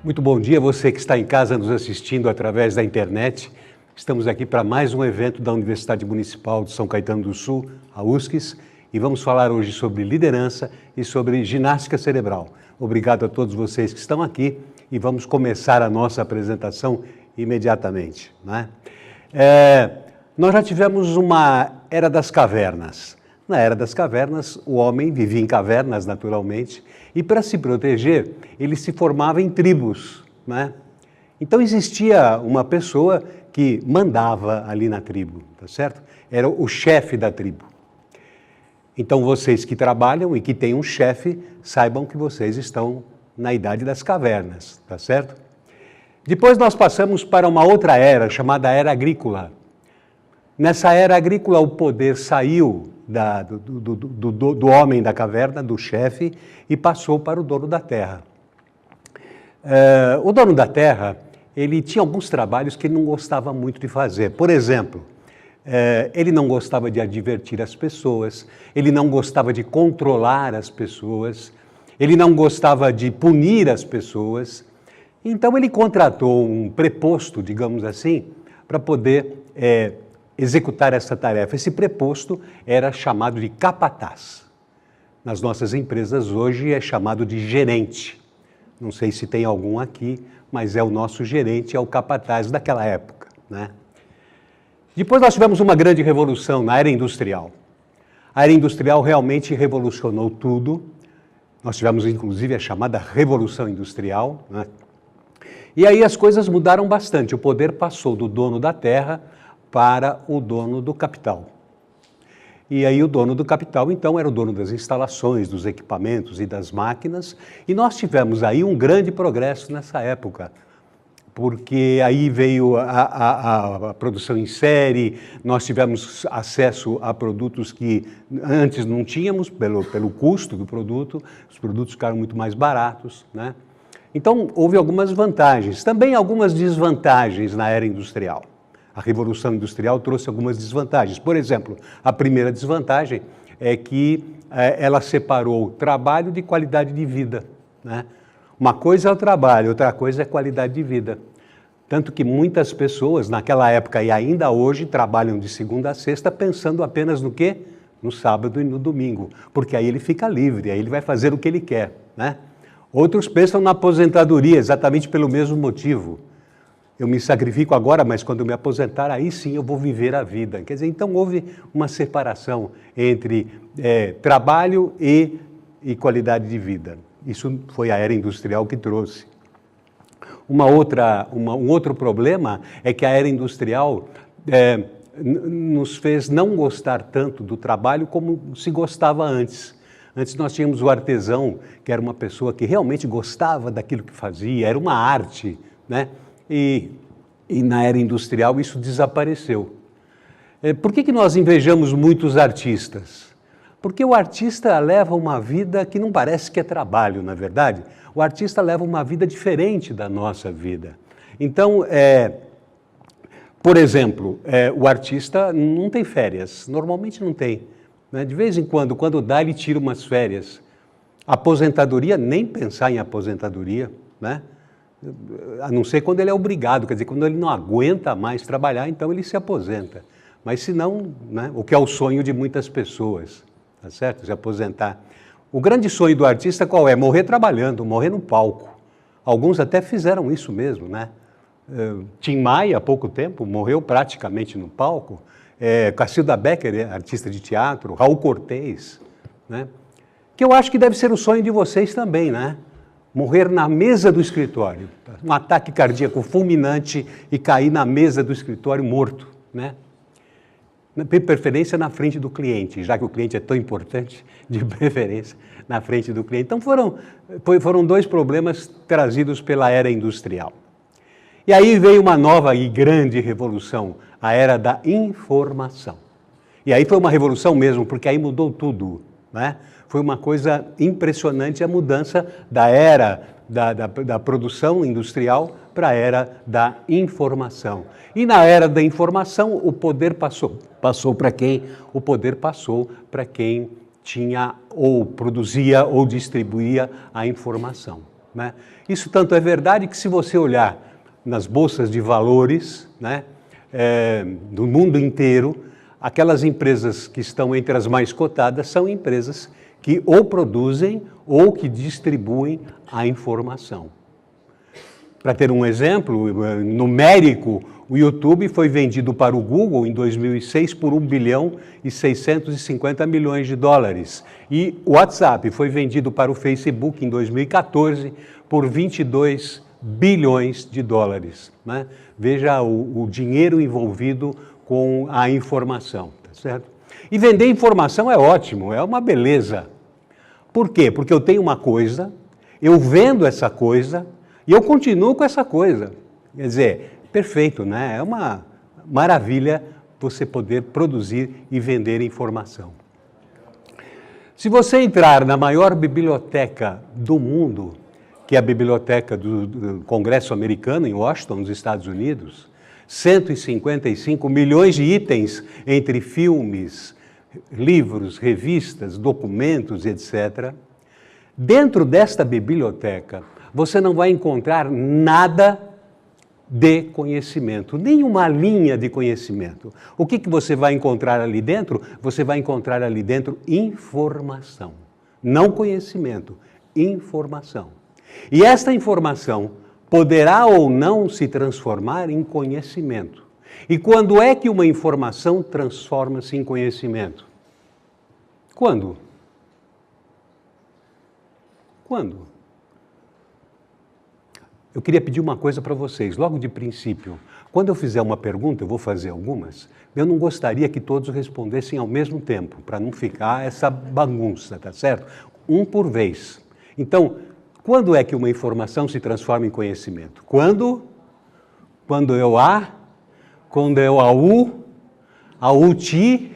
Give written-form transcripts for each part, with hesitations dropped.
Muito bom dia, você que está em casa nos assistindo através da internet. Estamos aqui para mais um evento da Universidade Municipal de São Caetano do Sul, a USCS, e vamos falar hoje sobre liderança e sobre ginástica cerebral. Obrigado a todos vocês que estão aqui e vamos começar a nossa apresentação imediatamente, né? Nós já tivemos uma era das cavernas. Na era das cavernas, o homem vivia em cavernas, naturalmente, e para se proteger, ele se formava em tribos, né? Então existia uma pessoa que mandava ali na tribo, tá certo? Era o chefe da tribo. Então vocês que trabalham e que têm um chefe, saibam que vocês estão na idade das cavernas, tá certo? Depois nós passamos para uma outra era, chamada Era Agrícola. Nessa era agrícola, o poder saiu do homem da caverna, do chefe, e passou para o dono da terra. O dono da terra, ele tinha alguns trabalhos que ele não gostava muito de fazer. Por exemplo, ele não gostava de advertir as pessoas, ele não gostava de controlar as pessoas, ele não gostava de punir as pessoas. Então ele contratou um preposto, digamos assim, para poder executar essa tarefa. Esse preposto era chamado de capataz. Nas nossas empresas hoje é chamado de gerente. Não sei se tem algum aqui, mas é o nosso gerente, é o capataz daquela época, né? Depois nós tivemos uma grande revolução na era industrial. A era industrial realmente revolucionou tudo. Nós tivemos inclusive a chamada Revolução Industrial, né? E aí as coisas mudaram bastante. O poder passou do dono da terra para o dono do capital. E aí o dono do capital, então, era o dono das instalações, dos equipamentos e das máquinas, e nós tivemos aí um grande progresso nessa época, porque aí veio a produção em série, nós tivemos acesso a produtos que antes não tínhamos, pelo custo do produto, os produtos ficaram muito mais baratos, né? Então, houve algumas vantagens, também algumas desvantagens na era industrial. A Revolução Industrial trouxe algumas desvantagens. Por exemplo, a primeira desvantagem é que ela separou trabalho de qualidade de vida, né? Uma coisa é o trabalho, outra coisa é qualidade de vida. Tanto que muitas pessoas, naquela época e ainda hoje, trabalham de segunda a sexta pensando apenas no quê? No sábado e no domingo. Porque aí ele fica livre, aí ele vai fazer o que ele quer, né? Outros pensam na aposentadoria, exatamente pelo mesmo motivo. Eu me sacrifico agora, mas quando eu me aposentar, aí sim eu vou viver a vida. Quer dizer, então houve uma separação entre trabalho e qualidade de vida. Isso foi a era industrial que trouxe. Um outro problema é que a era industrial nos fez não gostar tanto do trabalho como se gostava antes. Antes nós tínhamos o artesão, que era uma pessoa que realmente gostava daquilo que fazia, era uma arte, né? E na era industrial isso desapareceu. Por que nós invejamos muitos artistas? Porque o artista leva uma vida que não parece que é trabalho, na verdade. O artista leva uma vida diferente da nossa vida. Então, por exemplo, o artista não tem férias, normalmente não tem, né? De vez em quando dá, ele tira umas férias. Aposentadoria, nem pensar em aposentadoria, né? A não ser quando ele é obrigado, quer dizer, quando ele não aguenta mais trabalhar, então ele se aposenta. Mas se não, né, o que é o sonho de muitas pessoas, tá certo? Se aposentar. O grande sonho do artista qual é? Morrer trabalhando, morrer no palco. Alguns até fizeram isso mesmo, né? Tim Maia, há pouco tempo, morreu praticamente no palco. Cacilda Becker, artista de teatro, Raul Cortez, né? Que eu acho que deve ser o sonho de vocês também, né? Morrer na mesa do escritório, um ataque cardíaco fulminante e cair na mesa do escritório morto, né? De preferência na frente do cliente, já que o cliente é tão importante, de preferência na frente do cliente. Então foram dois problemas trazidos pela era industrial. E aí veio uma nova e grande revolução, a era da informação. E aí foi uma revolução mesmo, porque aí mudou tudo, né? Foi uma coisa impressionante a mudança da era da produção industrial para a era da informação. E na era da informação, o poder passou para quem? O poder passou para quem tinha ou produzia ou distribuía a informação. né? Isso tanto é verdade que, se você olhar nas bolsas de valores, né, do mundo inteiro, aquelas empresas que estão entre as mais cotadas são empresas que ou produzem ou que distribuem a informação. Para ter um exemplo numérico, o YouTube foi vendido para o Google em 2006 por 1 bilhão e 650 milhões de dólares. E o WhatsApp foi vendido para o Facebook em 2014 por 22 bilhões de dólares. Né? Veja o dinheiro envolvido com a informação, tá certo? E vender informação é ótimo, é uma beleza. Por quê? Porque eu tenho uma coisa, eu vendo essa coisa e eu continuo com essa coisa. Quer dizer, perfeito, né? É uma maravilha você poder produzir e vender informação. Se você entrar na maior biblioteca do mundo, que é a biblioteca do Congresso Americano, em Washington, nos Estados Unidos, 155 milhões de itens entre filmes, livros, revistas, documentos, etc. Dentro desta biblioteca, você não vai encontrar nada de conhecimento, nenhuma linha de conhecimento. O que você vai encontrar ali dentro? Você vai encontrar ali dentro informação, não conhecimento, informação. E esta informação poderá ou não se transformar em conhecimento. E quando é que uma informação transforma-se em conhecimento? Quando? Quando? Eu queria pedir uma coisa para vocês, logo de princípio. Quando eu fizer uma pergunta, eu vou fazer algumas, eu não gostaria que todos respondessem ao mesmo tempo, para não ficar essa bagunça, tá certo? Um por vez. Então, quando é que uma informação se transforma em conhecimento? Quando eu quando eu a uti,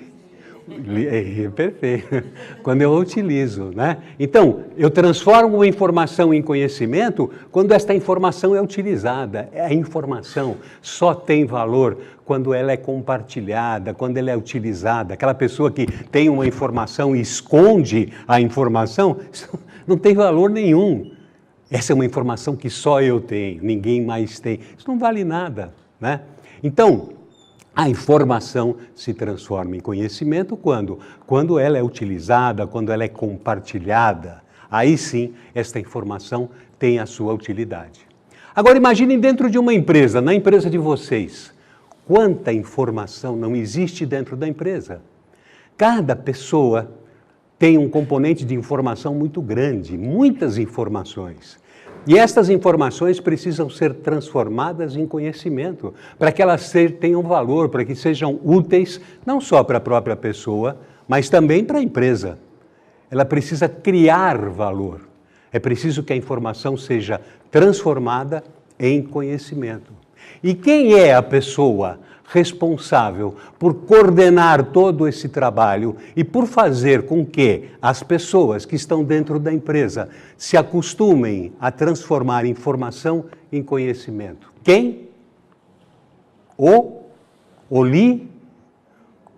perfeito, quando eu utilizo, né? Então, eu transformo uma informação em conhecimento quando esta informação é utilizada. A informação só tem valor quando ela é compartilhada, quando ela é utilizada. Aquela pessoa que tem uma informação e esconde a informação, não tem valor nenhum. Essa é uma informação que só eu tenho, ninguém mais tem. Isso não vale nada, né? Então, a informação se transforma em conhecimento quando ela é utilizada, quando ela é compartilhada. Aí sim, esta informação tem a sua utilidade. Agora imaginem dentro de uma empresa, na empresa de vocês, quanta informação não existe dentro da empresa. Cada pessoa tem um componente de informação muito grande, muitas informações. E estas informações precisam ser transformadas em conhecimento, para que elas tenham valor, para que sejam úteis, não só para a própria pessoa, mas também para a empresa. Ela precisa criar valor. É preciso que a informação seja transformada em conhecimento. E quem é a pessoa responsável por coordenar todo esse trabalho e por fazer com que as pessoas que estão dentro da empresa se acostumem a transformar informação em conhecimento? Quem? O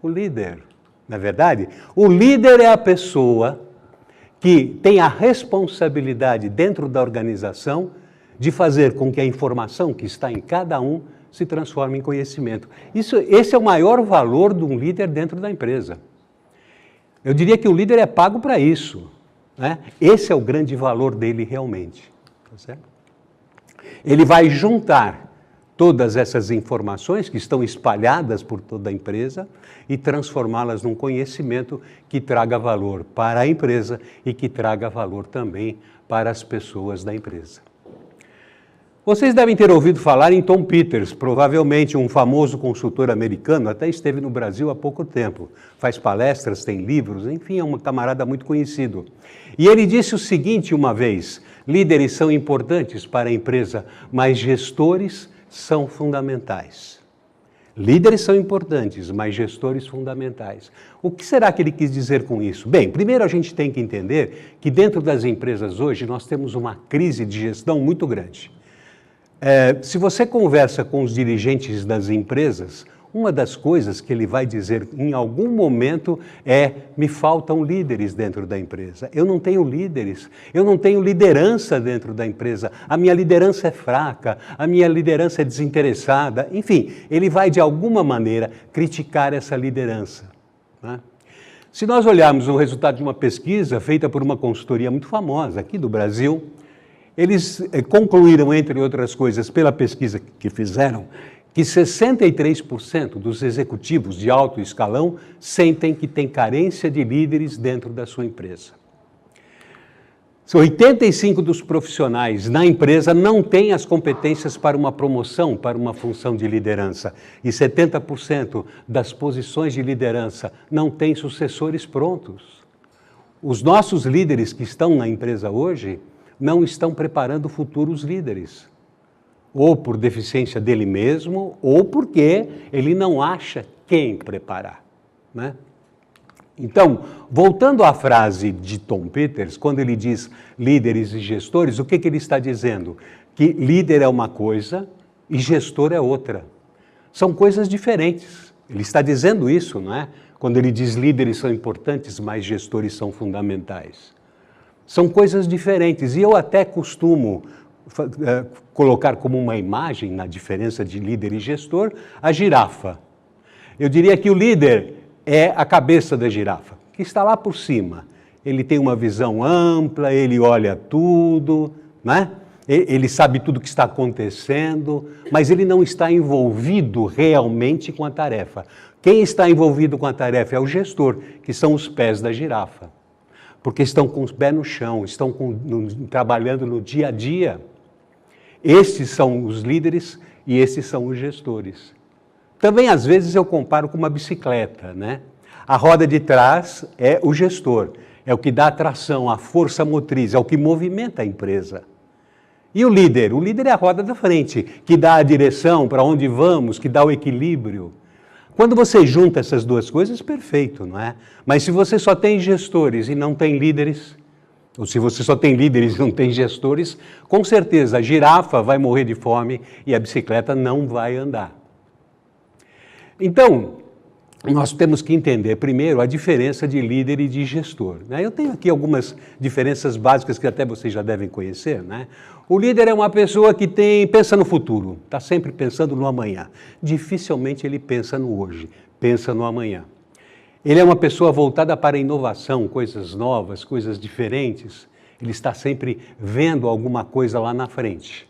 líder. Na verdade, o líder é a pessoa que tem a responsabilidade dentro da organização de fazer com que a informação que está em cada um se transforme em conhecimento. Esse é o maior valor de um líder dentro da empresa. Eu diria que o líder é pago para isso, né? Esse é o grande valor dele realmente. Tá certo? Ele vai juntar todas essas informações que estão espalhadas por toda a empresa e transformá-las num conhecimento que traga valor para a empresa e que traga valor também para as pessoas da empresa. Vocês devem ter ouvido falar em Tom Peters, provavelmente um famoso consultor americano, até esteve no Brasil há pouco tempo. Faz palestras, tem livros, enfim, é um camarada muito conhecido. E ele disse o seguinte uma vez: líderes são importantes para a empresa, mas gestores são fundamentais. Líderes são importantes, mas gestores fundamentais. O que será que ele quis dizer com isso? Bem, primeiro a gente tem que entender que dentro das empresas hoje nós temos uma crise de gestão muito grande. Se você conversa com os dirigentes das empresas, uma das coisas que ele vai dizer em algum momento é: me faltam líderes dentro da empresa. Eu não tenho líderes, eu não tenho liderança dentro da empresa. A minha liderança é fraca, a minha liderança é desinteressada. Enfim, ele vai de alguma maneira criticar essa liderança, né? Se nós olharmos o resultado de uma pesquisa feita por uma consultoria muito famosa aqui do Brasil, eles concluíram, entre outras coisas, pela pesquisa que fizeram, que 63% dos executivos de alto escalão sentem que tem carência de líderes dentro da sua empresa. 85% dos profissionais na empresa não têm as competências para uma promoção, para uma função de liderança. E 70% das posições de liderança não têm sucessores prontos. Os nossos líderes que estão na empresa hoje não estão preparando futuros líderes. Ou por deficiência dele mesmo, ou porque ele não acha quem preparar, né? Então, voltando à frase de Tom Peters, quando ele diz líderes e gestores, o que ele está dizendo? Que líder é uma coisa e gestor é outra. São coisas diferentes. Ele está dizendo isso, não é? Quando ele diz líderes são importantes, mas gestores são fundamentais. São coisas diferentes. E eu até costumo colocar como uma imagem, na diferença de líder e gestor, a girafa. Eu diria que o líder é a cabeça da girafa, que está lá por cima. Ele tem uma visão ampla, ele olha tudo, né? Ele sabe tudo o que está acontecendo, mas ele não está envolvido realmente com a tarefa. Quem está envolvido com a tarefa é o gestor, que são os pés da girafa. Porque estão com os pés no chão, estão trabalhando no dia a dia. Esses são os líderes e esses são os gestores. Também, às vezes, eu comparo com uma bicicleta, né? A roda de trás é o gestor, é o que dá a tração, a força motriz, é o que movimenta a empresa. E o líder? O líder é a roda da frente, que dá a direção, para onde vamos, que dá o equilíbrio. Quando você junta essas duas coisas, perfeito, não é? Mas se você só tem gestores e não tem líderes, ou se você só tem líderes e não tem gestores, com certeza a girafa vai morrer de fome e a bicicleta não vai andar. Então, nós temos que entender primeiro a diferença de líder e de gestor, né? Eu tenho aqui algumas diferenças básicas que até vocês já devem conhecer, né? O líder é uma pessoa que pensa no futuro, está sempre pensando no amanhã. Dificilmente ele pensa no hoje, pensa no amanhã. Ele é uma pessoa voltada para a inovação, coisas novas, coisas diferentes. Ele está sempre vendo alguma coisa lá na frente.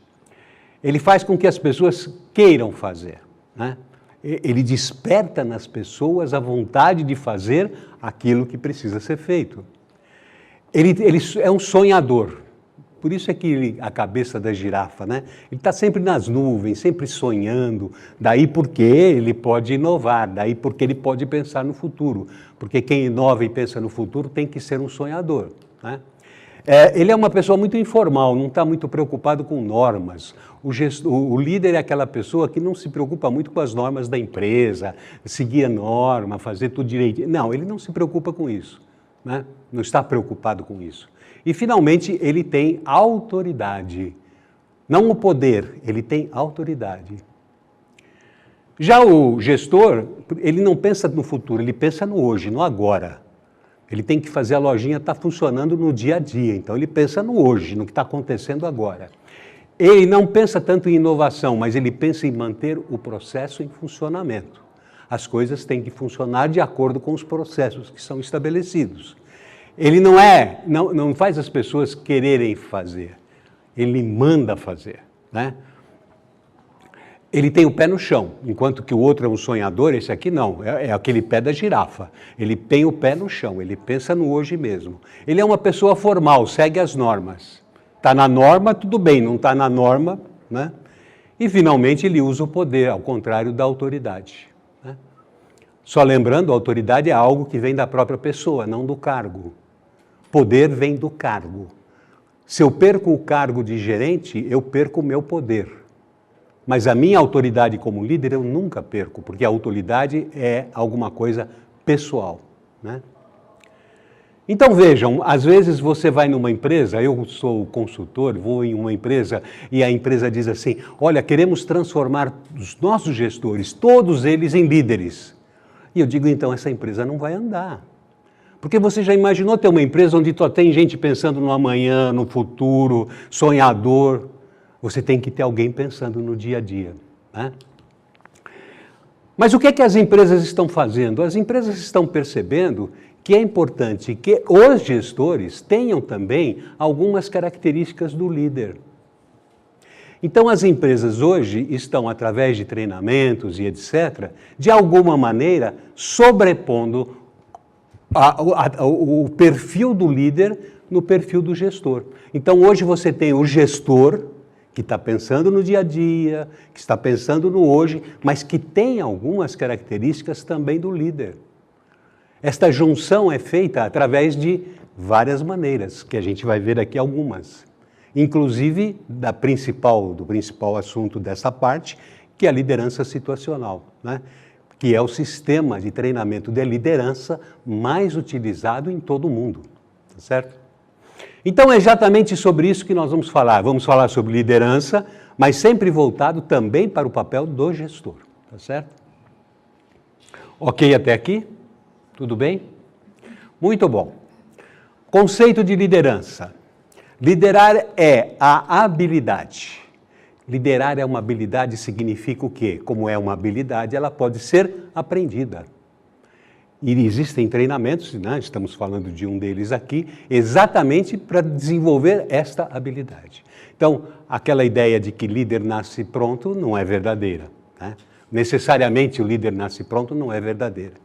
Ele faz com que as pessoas queiram fazer, né? Ele desperta nas pessoas a vontade de fazer aquilo que precisa ser feito. Ele é um sonhador. Por isso é que a cabeça da girafa, né? Ele está sempre nas nuvens, sempre sonhando. Daí porque ele pode inovar, daí porque ele pode pensar no futuro. Porque quem inova e pensa no futuro tem que ser um sonhador, né? Ele é uma pessoa muito informal, não está muito preocupado com normas. O líder é aquela pessoa que não se preocupa muito com as normas da empresa, seguir a norma, fazer tudo direitinho. Não, ele não se preocupa com isso, né? Não está preocupado com isso. E, finalmente, ele tem autoridade. Não o poder, ele tem autoridade. Já o gestor, ele não pensa no futuro, ele pensa no hoje, no agora. Ele tem que fazer a lojinha estar funcionando no dia a dia, então ele pensa no hoje, no que está acontecendo agora. Ele não pensa tanto em inovação, mas ele pensa em manter o processo em funcionamento. As coisas têm que funcionar de acordo com os processos que são estabelecidos. Ele não faz as pessoas quererem fazer, ele manda fazer, né? Ele tem o pé no chão, enquanto que o outro é um sonhador, esse aqui não, é aquele pé da girafa. Ele tem o pé no chão, ele pensa no hoje mesmo. Ele é uma pessoa formal, segue as normas. Está na norma, tudo bem, não está na norma, né? E, finalmente, ele usa o poder, ao contrário da autoridade, né? Só lembrando, a autoridade é algo que vem da própria pessoa, não do cargo. Poder vem do cargo. Se eu perco o cargo de gerente, eu perco o meu poder. Mas a minha autoridade como líder eu nunca perco, porque a autoridade é alguma coisa pessoal, né? Então vejam, às vezes você vai numa empresa, eu sou consultor, vou em uma empresa e a empresa diz assim, olha, queremos transformar os nossos gestores, todos eles em líderes. E eu digo, então essa empresa não vai andar. Porque você já imaginou ter uma empresa onde só tem gente pensando no amanhã, no futuro, sonhador? Você tem que ter alguém pensando no dia a dia, né? Mas o que é que as empresas estão fazendo? As empresas estão percebendo que é importante que os gestores tenham também algumas características do líder. Então, as empresas hoje estão, através de treinamentos e etc., de alguma maneira, sobrepondo o perfil do líder no perfil do gestor. Então, hoje você tem o gestor, que está pensando no dia a dia, que está pensando no hoje, mas que tem algumas características também do líder. Esta junção é feita através de várias maneiras, que a gente vai ver aqui algumas. Inclusive do principal assunto dessa parte, que é a liderança situacional, né? Que é o sistema de treinamento de liderança mais utilizado em todo o mundo, tá certo? Então é exatamente sobre isso que nós vamos falar. Vamos falar sobre liderança, mas sempre voltado também para o papel do gestor, tá certo? Ok até aqui? Tudo bem? Muito bom. Conceito de liderança. Liderar é a habilidade. Liderar é uma habilidade significa o quê? Como é uma habilidade, ela pode ser aprendida. E existem treinamentos, né? Estamos falando de um deles aqui, exatamente para desenvolver esta habilidade. Então, aquela ideia de que líder nasce pronto não é verdadeira, né? Necessariamente o líder nasce pronto não é verdadeira.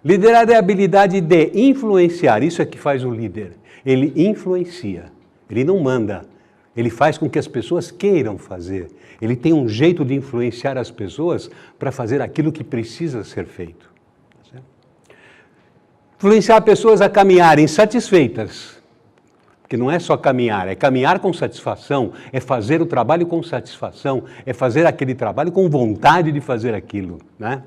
Liderar é a habilidade de influenciar, isso é que faz o líder. Ele influencia, ele não manda, ele faz com que as pessoas queiram fazer. Ele tem um jeito de influenciar as pessoas para fazer aquilo que precisa ser feito. Certo? Influenciar pessoas a caminharem satisfeitas, porque não é só caminhar, é caminhar com satisfação, é fazer o trabalho com satisfação, é fazer aquele trabalho com vontade de fazer aquilo, né?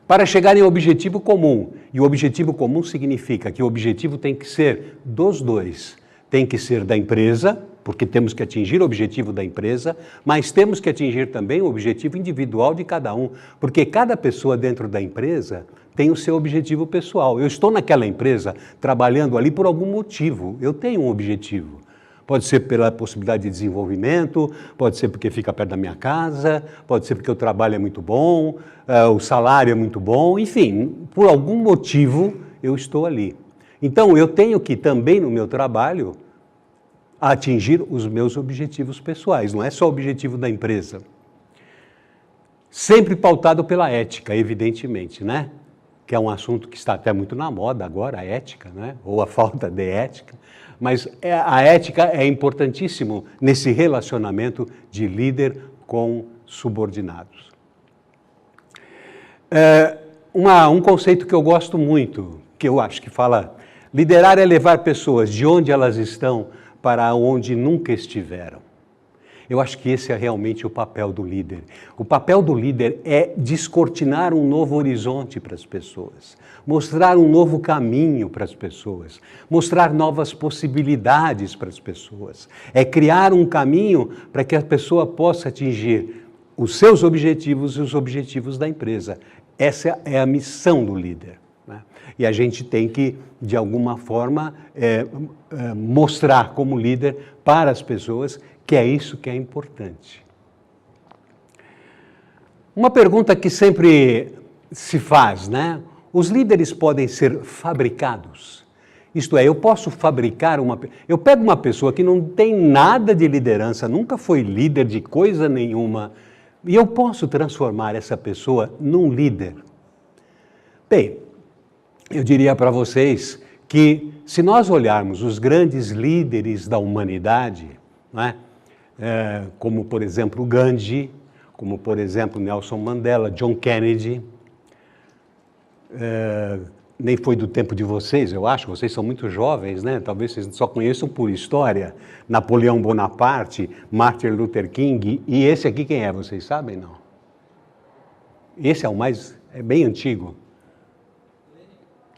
Para chegar em um objetivo comum. E o objetivo comum significa que o objetivo tem que ser dos dois. Tem que ser da empresa, porque temos que atingir o objetivo da empresa, mas temos que atingir também o objetivo individual de cada um, porque cada pessoa dentro da empresa tem o seu objetivo pessoal. Eu estou naquela empresa trabalhando ali por algum motivo, eu tenho um objetivo. Pode ser pela possibilidade de desenvolvimento, pode ser porque fica perto da minha casa, pode ser porque o trabalho é muito bom, o salário é muito bom, enfim, por algum motivo eu estou ali. Então eu tenho que também no meu trabalho atingir os meus objetivos pessoais, não é só o objetivo da empresa. Sempre pautado pela ética, evidentemente, né? Que é um assunto que está até muito na moda agora, a ética, né? Ou a falta de ética. Mas a ética é importantíssimo nesse relacionamento de líder com subordinados. Um conceito que eu gosto muito, que eu acho que fala, liderar é levar pessoas de onde elas estão para onde nunca estiveram. Eu acho que esse é realmente o papel do líder. O papel do líder é descortinar um novo horizonte para as pessoas, mostrar um novo caminho para as pessoas, mostrar novas possibilidades para as pessoas. É criar um caminho para que a pessoa possa atingir os seus objetivos e os objetivos da empresa. Essa é a missão do líder, né? E a gente tem que, de alguma forma, mostrar como líder para as pessoas que é isso que é importante. Uma pergunta que sempre se faz, né? Os líderes podem ser fabricados? Isto é, eu posso fabricar eu pego uma pessoa que não tem nada de liderança, nunca foi líder de coisa nenhuma, e eu posso transformar essa pessoa num líder. Bem, eu diria para vocês que se nós olharmos os grandes líderes da humanidade, não é? Como, por exemplo, Gandhi, como, por exemplo, Nelson Mandela, John Kennedy, nem foi do tempo de vocês, eu acho, vocês são muito jovens, né? Talvez vocês só conheçam por história, Napoleão Bonaparte, Martin Luther King, e esse aqui quem é, vocês sabem, não? Esse é bem antigo.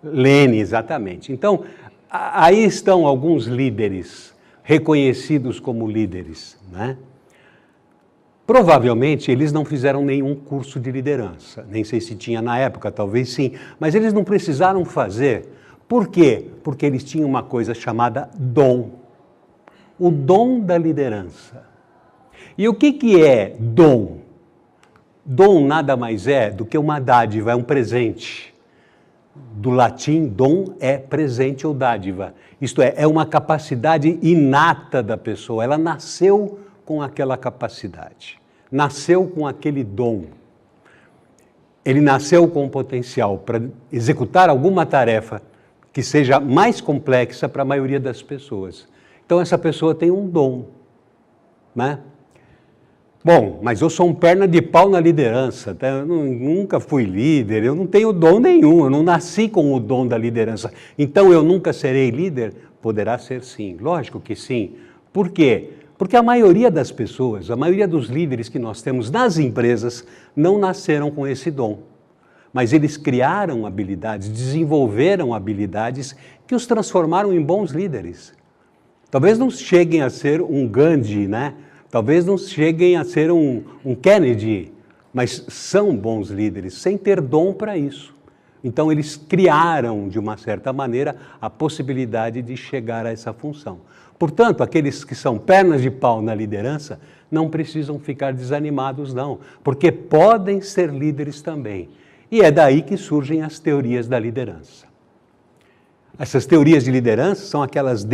Lenin, exatamente. Então, Aí estão alguns líderes, reconhecidos como líderes, né? Provavelmente eles não fizeram nenhum curso de liderança, nem sei se tinha na época, talvez sim, mas eles não precisaram fazer. Por quê? Porque eles tinham uma coisa chamada dom, o dom da liderança. E o que é dom? Dom nada mais é do que uma dádiva, é um presente. Do latim, dom é presente ou dádiva. Isto é uma capacidade inata da pessoa, ela nasceu com aquela capacidade, nasceu com aquele dom. Ele nasceu com o potencial para executar alguma tarefa que seja mais complexa para a maioria das pessoas. Então essa pessoa tem um dom, né? Bom, mas eu sou um perna de pau na liderança, tá? Eu nunca fui líder, eu não tenho dom nenhum, eu não nasci com o dom da liderança. Então eu nunca serei líder? Poderá ser sim, lógico que sim. Por quê? Porque a maioria das pessoas, a maioria dos líderes que nós temos nas empresas não nasceram com esse dom. Mas eles criaram habilidades, desenvolveram habilidades que os transformaram em bons líderes. Talvez não cheguem a ser um Gandhi, né? Talvez não cheguem a ser um Kennedy, mas são bons líderes, sem ter dom para isso. Então eles criaram, de uma certa maneira, a possibilidade de chegar a essa função. Portanto, aqueles que são pernas de pau na liderança não precisam ficar desanimados, não, porque podem ser líderes também. E é daí que surgem as teorias da liderança. Essas teorias de liderança são aquelas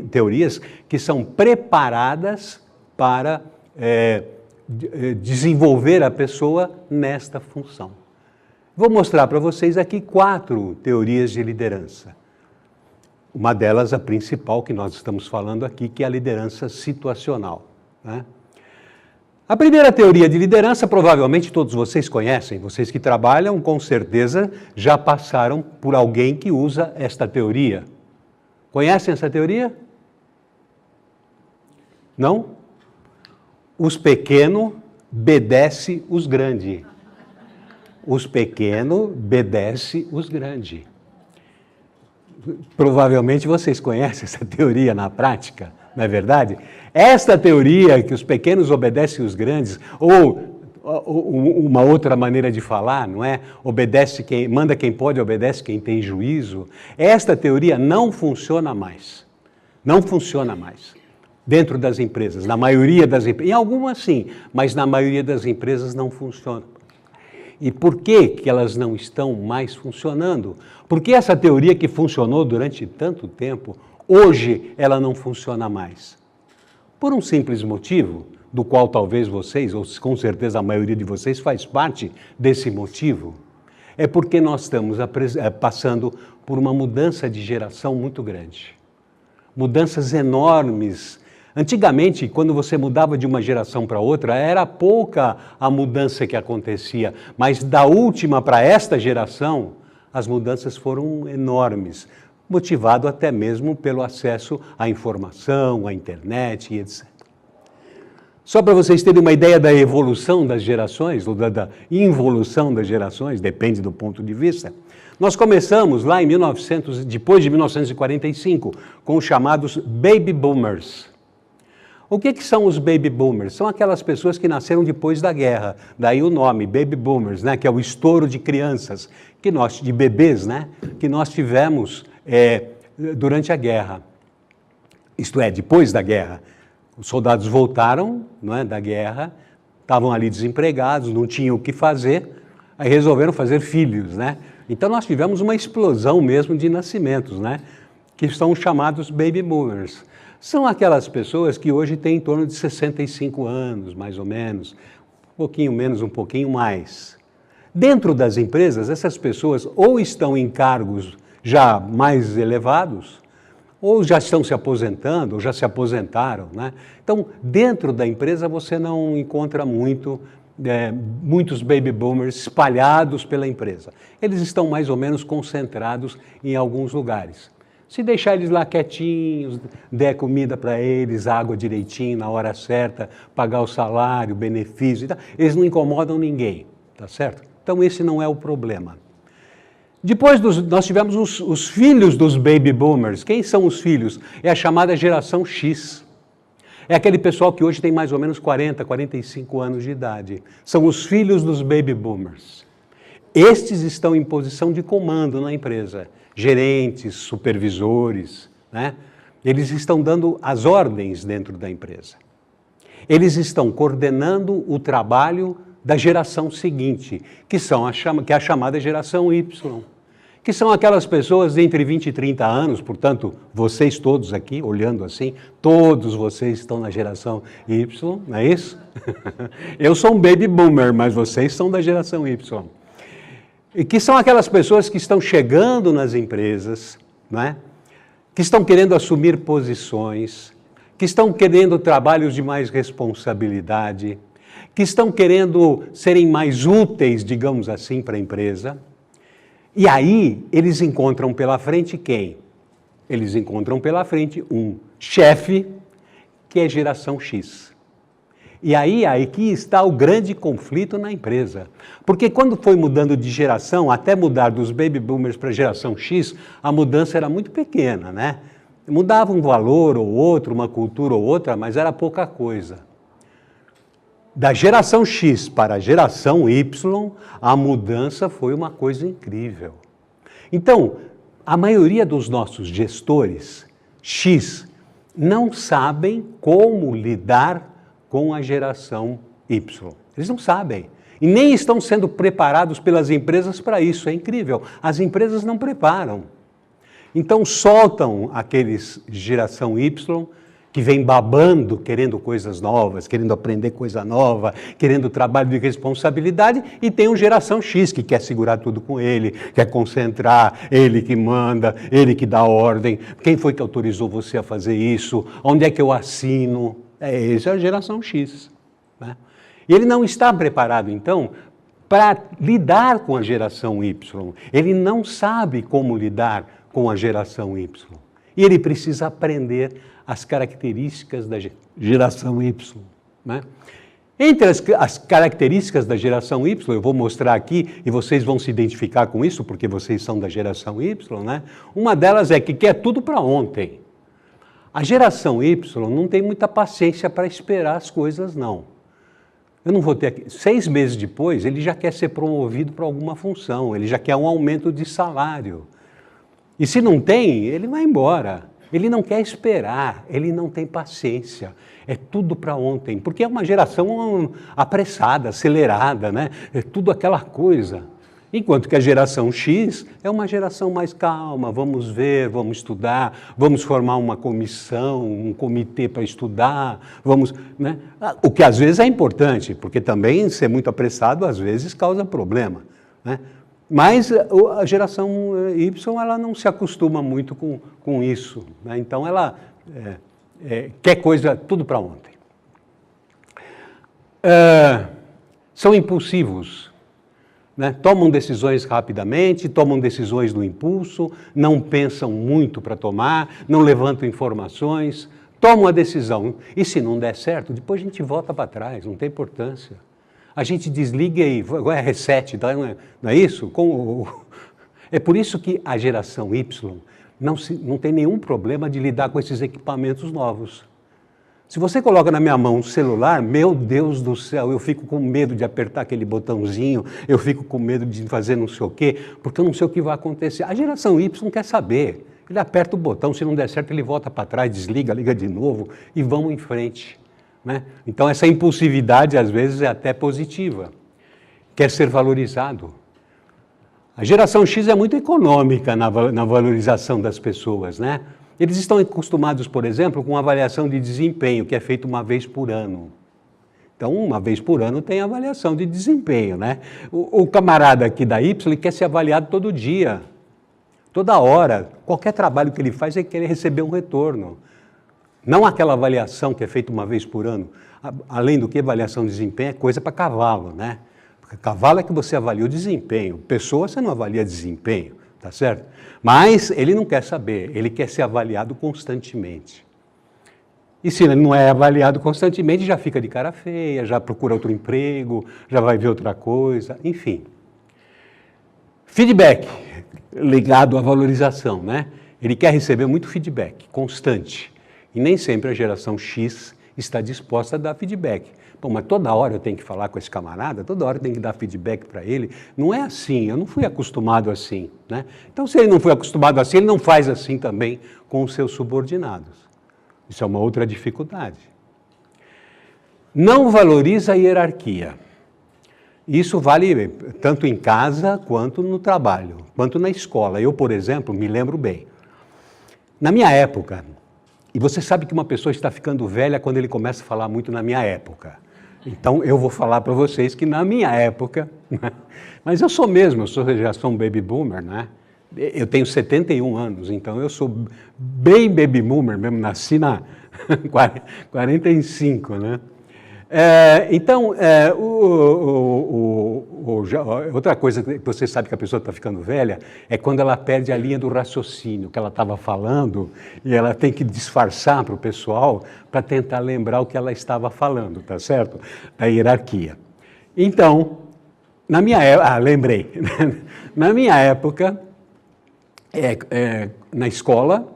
teorias que são preparadas para desenvolver a pessoa nesta função. Vou mostrar para vocês aqui 4 teorias de liderança. Uma delas, a principal que nós estamos falando aqui, que é a liderança situacional, né? A primeira teoria de liderança, provavelmente todos vocês conhecem, vocês que trabalham, com certeza, já passaram por alguém que usa esta teoria. Conhecem essa teoria? Não? Os pequenos obedecem os grandes. Os pequenos obedecem os grandes. Provavelmente vocês conhecem essa teoria na prática, não é verdade? Esta teoria que os pequenos obedecem os grandes, ou uma outra maneira de falar, não é? Obedece quem, manda quem pode, obedece quem tem juízo. Esta teoria não funciona mais. Não funciona mais. Dentro das empresas, na maioria das empresas, em algumas sim, mas na maioria das empresas não funciona. E por que elas não estão mais funcionando? Porque essa teoria que funcionou durante tanto tempo, hoje ela não funciona mais. Por um simples motivo, do qual talvez vocês, ou com certeza a maioria de vocês faz parte desse motivo, é porque nós estamos passando por uma mudança de geração muito grande. Mudanças enormes. Antigamente, quando você mudava de uma geração para outra, era pouca a mudança que acontecia, mas da última para esta geração, as mudanças foram enormes, motivado até mesmo pelo acesso à informação, à internet e etc. Só para vocês terem uma ideia da evolução das gerações, ou da involução das gerações, depende do ponto de vista, nós começamos lá em depois de 1945, com os chamados Baby Boomers. O que são os Baby Boomers? São aquelas pessoas que nasceram depois da guerra, daí o nome, Baby Boomers, né? Que é o estouro de crianças, de bebês, né? Que nós tivemos durante a guerra. Isto é, depois da guerra. Os soldados voltaram, não é, da guerra, estavam ali desempregados, não tinham o que fazer, aí resolveram fazer filhos, né? Então nós tivemos uma explosão mesmo de nascimentos, né? Que são chamados Baby Boomers. São aquelas pessoas que hoje têm em torno de 65 anos, mais ou menos, um pouquinho menos, um pouquinho mais. Dentro das empresas, essas pessoas ou estão em cargos já mais elevados, ou já estão se aposentando, ou já se aposentaram, né? Então, dentro da empresa você não encontra muitos baby boomers espalhados pela empresa. Eles estão mais ou menos concentrados em alguns lugares. Se deixar eles lá quietinhos, der comida para eles, água direitinho, na hora certa, pagar o salário, benefício e tal, eles não incomodam ninguém, tá certo? Então esse não é o problema. Depois nós tivemos os filhos dos baby boomers. Quem são os filhos? É a chamada geração X. É aquele pessoal que hoje tem mais ou menos 40, 45 anos de idade. São os filhos dos baby boomers. Estes estão em posição de comando na empresa. Gerentes, supervisores, né? Eles estão dando as ordens dentro da empresa. Eles estão coordenando o trabalho da geração seguinte, que é a chamada geração Y, que são aquelas pessoas de entre 20 e 30 anos, portanto, vocês todos aqui, olhando assim, todos vocês estão na geração Y, não é isso? Eu sou um baby boomer, mas vocês são da geração Y. E que são aquelas pessoas que estão chegando nas empresas, não é? Que estão querendo assumir posições, que estão querendo trabalhos de mais responsabilidade, que estão querendo serem mais úteis, digamos assim, para a empresa. E aí, eles encontram pela frente quem? Eles encontram pela frente um chefe, que é geração X. E aí aqui está o grande conflito na empresa. Porque quando foi mudando de geração, até mudar dos baby boomers para a geração X, a mudança era muito pequena, né? Mudava um valor ou outro, uma cultura ou outra, mas era pouca coisa. Da geração X para a geração Y, a mudança foi uma coisa incrível. Então, a maioria dos nossos gestores X não sabem como lidar com a geração Y. Eles não sabem. E nem estão sendo preparados pelas empresas para isso. É incrível. As empresas não preparam. Então, soltam aqueles geração Y que vem babando, querendo coisas novas, querendo aprender coisa nova, querendo trabalho de responsabilidade, e tem um geração X que quer segurar tudo com ele, quer concentrar, ele que manda, ele que dá ordem, quem foi que autorizou você a fazer isso, onde é que eu assino? Essa é a geração X. Né? E ele não está preparado, então, para lidar com a geração Y. Ele não sabe como lidar com a geração Y. E ele precisa aprender as características da geração Y. Né? Entre as características da geração Y, eu vou mostrar aqui, e vocês vão se identificar com isso, porque vocês são da geração Y, né? Uma delas é que quer tudo para ontem. A geração Y não tem muita paciência para esperar as coisas, não. Eu não vou ter aqui. 6 meses depois, ele já quer ser promovido para alguma função, ele já quer um aumento de salário. E se não tem, ele vai embora. Ele não quer esperar, ele não tem paciência. É tudo para ontem, porque é uma geração apressada, acelerada, né? É tudo aquela coisa. Enquanto que a geração X é uma geração mais calma, vamos ver, vamos estudar, vamos formar uma comissão, um comitê para estudar, vamos, né? O que às vezes é importante, porque também ser muito apressado às vezes causa problema, né? Mas a geração Y ela não se acostuma muito com isso, né? Então ela quer coisa tudo para ontem. São impulsivos, né? Tomam decisões rapidamente, tomam decisões no impulso, não pensam muito para tomar, não levantam informações, tomam a decisão. E se não der certo, depois a gente volta para trás, não tem importância. A gente desliga e reset, não é isso? É por isso que a geração Y não tem nenhum problema de lidar com esses equipamentos novos. Se você coloca na minha mão um celular, meu Deus do céu, eu fico com medo de apertar aquele botãozinho, eu fico com medo de fazer não sei o quê, porque eu não sei o que vai acontecer. A geração Y quer saber. Ele aperta o botão, se não der certo, ele volta para trás, desliga, liga de novo e vamos em frente. Né? Então, essa impulsividade, às vezes, é até positiva. Quer ser valorizado. A geração X é muito econômica na valorização das pessoas, né? Eles estão acostumados, por exemplo, com avaliação de desempenho, que é feita uma vez por ano. Então, uma vez por ano tem avaliação de desempenho, né? O camarada aqui da Y ele quer ser avaliado todo dia, toda hora. Qualquer trabalho que ele faz, ele quer receber um retorno. Não aquela avaliação que é feita uma vez por ano. Além do que, avaliação de desempenho é coisa para cavalo, né? Porque cavalo é que você avalia o desempenho. Pessoa, você não avalia desempenho, tá certo? Mas ele não quer saber, ele quer ser avaliado constantemente. E se ele não é avaliado constantemente, já fica de cara feia, já procura outro emprego, já vai ver outra coisa, enfim. Feedback. ligado à valorização, né? Ele quer receber muito feedback, constante. E nem sempre a geração X está disposta a dar feedback. Pô, mas toda hora eu tenho que falar com esse camarada, toda hora eu tenho que dar feedback para ele. Não é assim, eu não fui acostumado assim, né? Então, se ele não foi acostumado assim, ele não faz assim também com os seus subordinados. Isso é uma outra dificuldade. Não valoriza a hierarquia. Isso vale tanto em casa, quanto no trabalho, quanto na escola. Eu, por exemplo, me lembro bem. Na minha época, e você sabe que uma pessoa está ficando velha quando ele começa a falar muito na minha época. Então, eu vou falar para vocês que na minha época, mas eu sou mesmo, eu sou geração baby boomer, né? Eu tenho 71 anos, então eu sou bem baby boomer mesmo, nasci na 45, né? Outra coisa que você sabe que a pessoa está ficando velha é quando ela perde a linha do raciocínio que ela estava falando e ela tem que disfarçar para o pessoal para tentar lembrar o que ela estava falando, tá certo? Da hierarquia. Então, na minha época, lembrei, na minha época, na escola,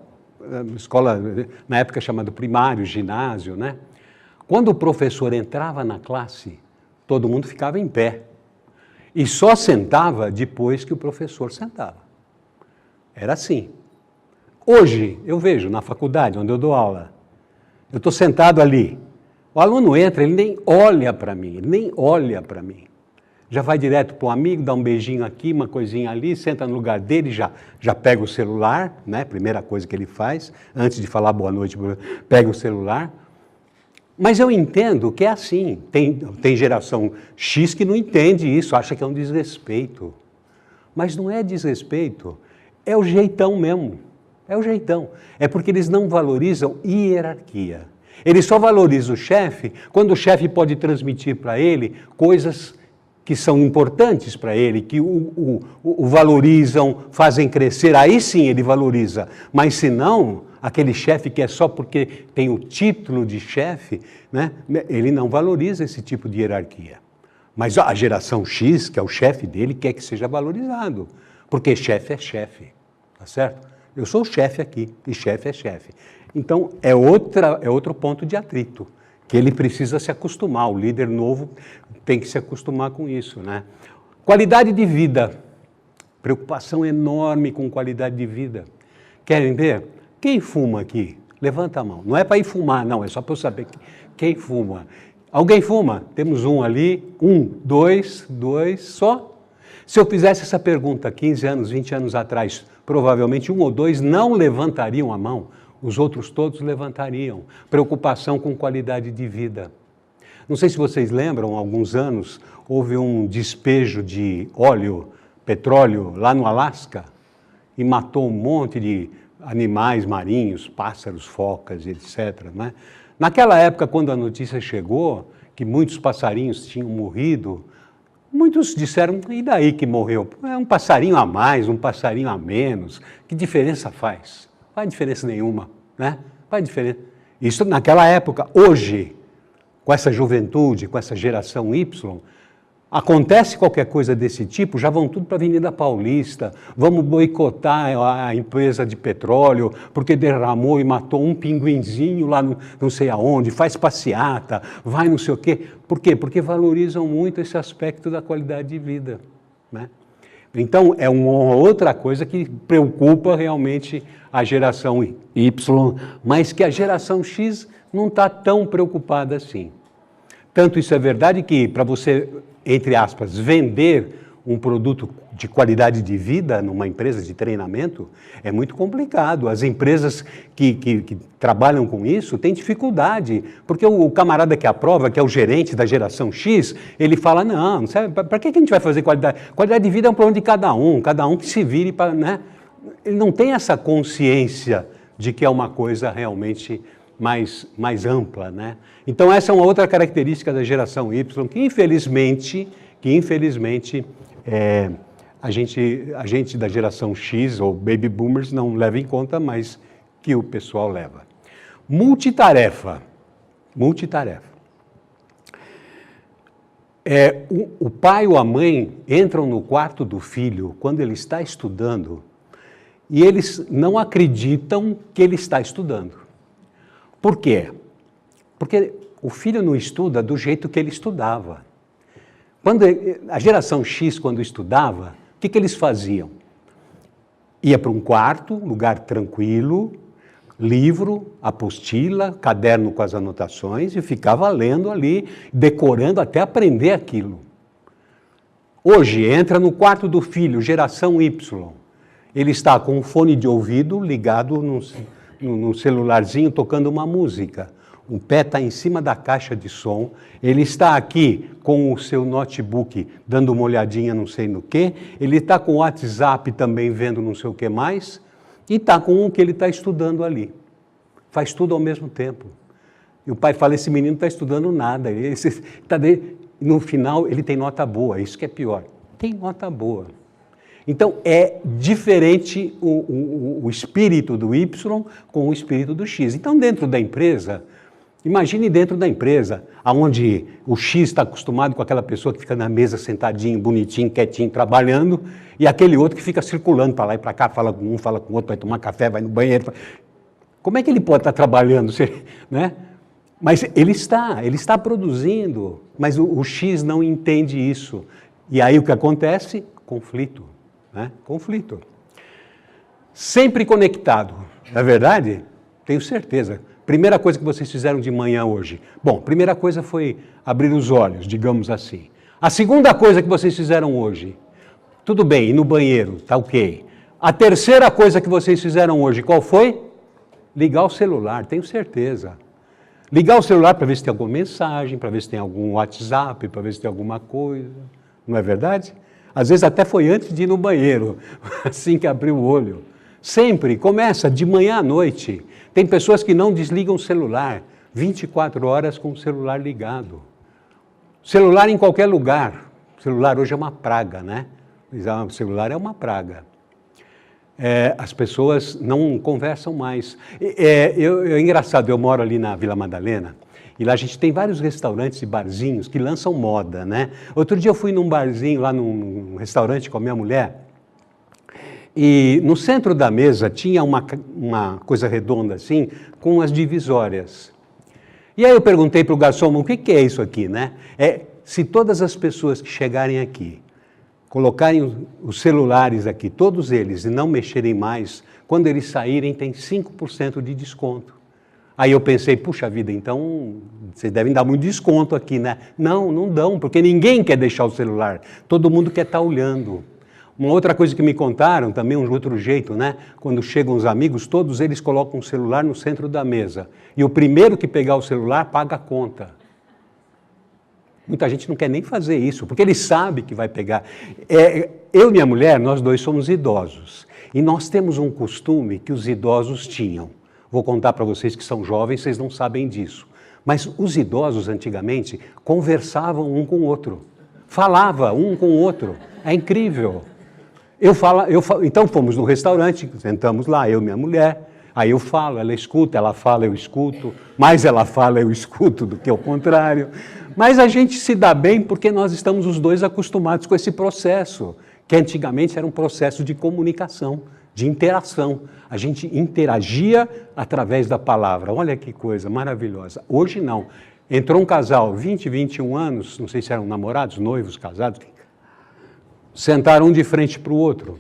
na época chamada primário, ginásio, né? Quando o professor entrava na classe, todo mundo ficava em pé. E só sentava depois que o professor sentava. Era assim. Hoje, eu vejo na faculdade, onde eu dou aula, eu estou sentado ali. O aluno entra, ele nem olha para mim, ele nem olha para mim. Já vai direto para o amigo, dá um beijinho aqui, uma coisinha ali, senta no lugar dele, já pega o celular, né? Primeira coisa que ele faz, antes de falar boa noite, pega o celular. Mas eu entendo que é assim, tem geração X que não entende isso, acha que é um desrespeito. Mas não é desrespeito, é o jeitão mesmo, é o jeitão. É porque eles não valorizam hierarquia. Eles só valorizam o chefe quando o chefe pode transmitir para ele coisas que são importantes para ele, que o valorizam, fazem crescer, aí sim ele valoriza. Mas se não, aquele chefe que é só porque tem o título de chefe, né, ele não valoriza esse tipo de hierarquia. Mas a geração X, que é o chefe dele, quer que seja valorizado, porque chefe é chefe, tá certo? Eu sou o chefe aqui, e chefe é chefe. Então, é outro ponto de atrito, que ele precisa se acostumar, o líder novo tem que se acostumar com isso, né? Qualidade de vida, preocupação enorme com qualidade de vida. Querem ver? Quem fuma aqui? Levanta a mão. Não é para ir fumar, não, é só para eu saber quem fuma. Alguém fuma? Temos um ali, dois, só. Se eu fizesse essa pergunta 15 anos, 20 anos atrás, provavelmente um ou dois não levantariam a mão, os outros todos levantariam. Preocupação com qualidade de vida. Não sei se vocês lembram, há alguns anos, houve um despejo de óleo, petróleo, lá no Alasca, e matou um monte de animais marinhos, pássaros, focas, etc. Né? Naquela época, quando a notícia chegou, que muitos passarinhos tinham morrido, muitos disseram, e daí que morreu? É um passarinho a mais, um passarinho a menos, que diferença faz? Não faz diferença nenhuma, né? Faz diferença. Isso naquela época. Hoje, com essa juventude, com essa geração Y, acontece qualquer coisa desse tipo, já vão tudo para a Avenida Paulista, vamos boicotar a empresa de petróleo, porque derramou e matou um pinguinzinho lá não sei aonde, faz passeata, vai não sei o quê. Por quê? Porque valorizam muito esse aspecto da qualidade de vida, né? Então, é uma outra coisa que preocupa realmente a geração Y, mas que a geração X não está tão preocupada assim. Tanto isso é verdade que, para você, entre aspas, vender um produto de qualidade de vida numa empresa de treinamento, é muito complicado. As empresas que trabalham com isso têm dificuldade, porque o camarada que aprova, que é o gerente da geração X, ele fala, não para que a gente vai fazer qualidade? Qualidade de vida é um problema de cada um que se vire para... Né? Ele não tem essa consciência de que é uma coisa realmente mais ampla, né? Então, essa é uma outra característica da geração Y, que infelizmente a gente da geração X, ou Baby Boomers, não leva em conta, mas que o pessoal leva. Multitarefa. O pai ou a mãe entram no quarto do filho quando ele está estudando e eles não acreditam que ele está estudando. Por quê? Porque o filho não estuda do jeito que ele estudava. A geração X, quando estudava, o que eles faziam? Ia para um quarto, lugar tranquilo, livro, apostila, caderno com as anotações e ficava lendo ali, decorando até aprender aquilo. Hoje, entra no quarto do filho, geração Y. Ele está com um fone de ouvido ligado no celularzinho, tocando uma música. O pé está em cima da caixa de som, ele está aqui com o seu notebook dando uma olhadinha não sei no que, ele está com o WhatsApp também vendo não sei o que mais, e está com o que ele está estudando ali. Faz tudo ao mesmo tempo. E o pai fala, esse menino não está estudando nada, no final ele tem nota boa, isso que é pior, tem nota boa. Então, é diferente o espírito do Y com o espírito do X. Então, dentro da empresa, imagine dentro da empresa, onde o X está acostumado com aquela pessoa que fica na mesa sentadinho, bonitinho, quietinho, trabalhando, e aquele outro que fica circulando para lá e para cá, fala com um, fala com o outro, vai tomar café, vai no banheiro. Como é que ele pode estar trabalhando? Né? Mas ele está produzindo, mas o X não entende isso. E aí o que acontece? Conflito. Né? Conflito. Sempre conectado, não é verdade? Tenho certeza. Primeira coisa que vocês fizeram de manhã hoje. Bom, primeira coisa foi abrir os olhos, digamos assim. A segunda coisa que vocês fizeram hoje, tudo bem, ir no banheiro, tá ok. A terceira coisa que vocês fizeram hoje, qual foi? Ligar o celular, tenho certeza. Ligar o celular para ver se tem alguma mensagem, para ver se tem algum WhatsApp, para ver se tem alguma coisa. Não é verdade? Às vezes até foi antes de ir no banheiro, assim que abriu o olho. Sempre, começa de manhã à noite. Tem pessoas que não desligam o celular, 24 horas com o celular ligado. Celular em qualquer lugar. O celular hoje é uma praga, né? O celular é uma praga. As pessoas não conversam mais. É engraçado, eu moro ali na Vila Madalena, e lá a gente tem vários restaurantes e barzinhos que lançam moda, né? Outro dia eu fui num barzinho, lá num restaurante com a minha mulher, e no centro da mesa tinha uma coisa redonda assim, com as divisórias. E aí eu perguntei para o garçom, o que é isso aqui, né? Se todas as pessoas que chegarem aqui, colocarem os celulares aqui, todos eles, e não mexerem mais, quando eles saírem tem 5% de desconto. Aí eu pensei, puxa vida, então vocês devem dar muito desconto aqui, né? Não, não dão, porque ninguém quer deixar o celular, todo mundo quer estar olhando. Uma outra coisa que me contaram, também um outro jeito, né? Quando chegam os amigos, todos eles colocam o celular no centro da mesa. E o primeiro que pegar o celular paga a conta. Muita gente não quer nem fazer isso, porque ele sabe que vai pegar. Eu e minha mulher, nós dois somos idosos. E nós temos um costume que os idosos tinham. Vou contar para vocês que são jovens, vocês não sabem disso. Mas os idosos, antigamente, conversavam um com o outro. Falava um com o outro. É incrível. Então fomos no restaurante, sentamos lá, eu e minha mulher. Aí eu falo, ela escuta, ela fala, eu escuto. Mais ela fala, eu escuto do que o contrário. Mas a gente se dá bem porque nós estamos os dois acostumados com esse processo, que antigamente era um processo de comunicação, de interação. A gente interagia através da palavra. Olha que coisa maravilhosa. Hoje não. Entrou um casal, 20, 21 anos, não sei se eram namorados, noivos, casados, sentaram um de frente para o outro.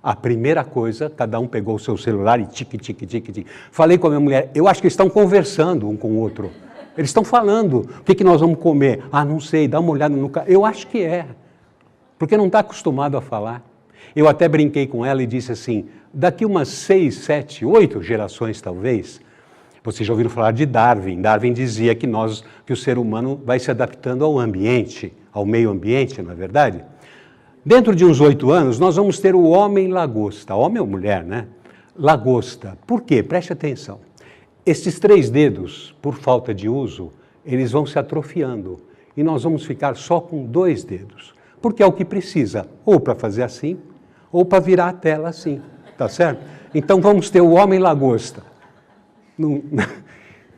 A primeira coisa, cada um pegou o seu celular e tique, tique, tique, tique. Falei com a minha mulher, eu acho que eles estão conversando um com o outro. Eles estão falando, o que nós vamos comer? Ah, não sei, dá uma olhada no carro. Eu acho que é, porque não está acostumado a falar. Eu até brinquei com ela e disse assim, daqui umas 6, 7, 8 gerações talvez, vocês já ouviram falar de Darwin. Darwin dizia que o ser humano vai se adaptando ao ambiente, ao meio ambiente, não é verdade? Dentro de uns 8 anos, nós vamos ter o homem lagosta. Homem ou mulher, né? Lagosta. Por quê? Preste atenção. Esses 3 dedos, por falta de uso, eles vão se atrofiando. E nós vamos ficar só com 2 dedos. Porque é o que precisa, ou para fazer assim, ou para virar a tela assim. Tá certo? Então vamos ter o homem lagosta.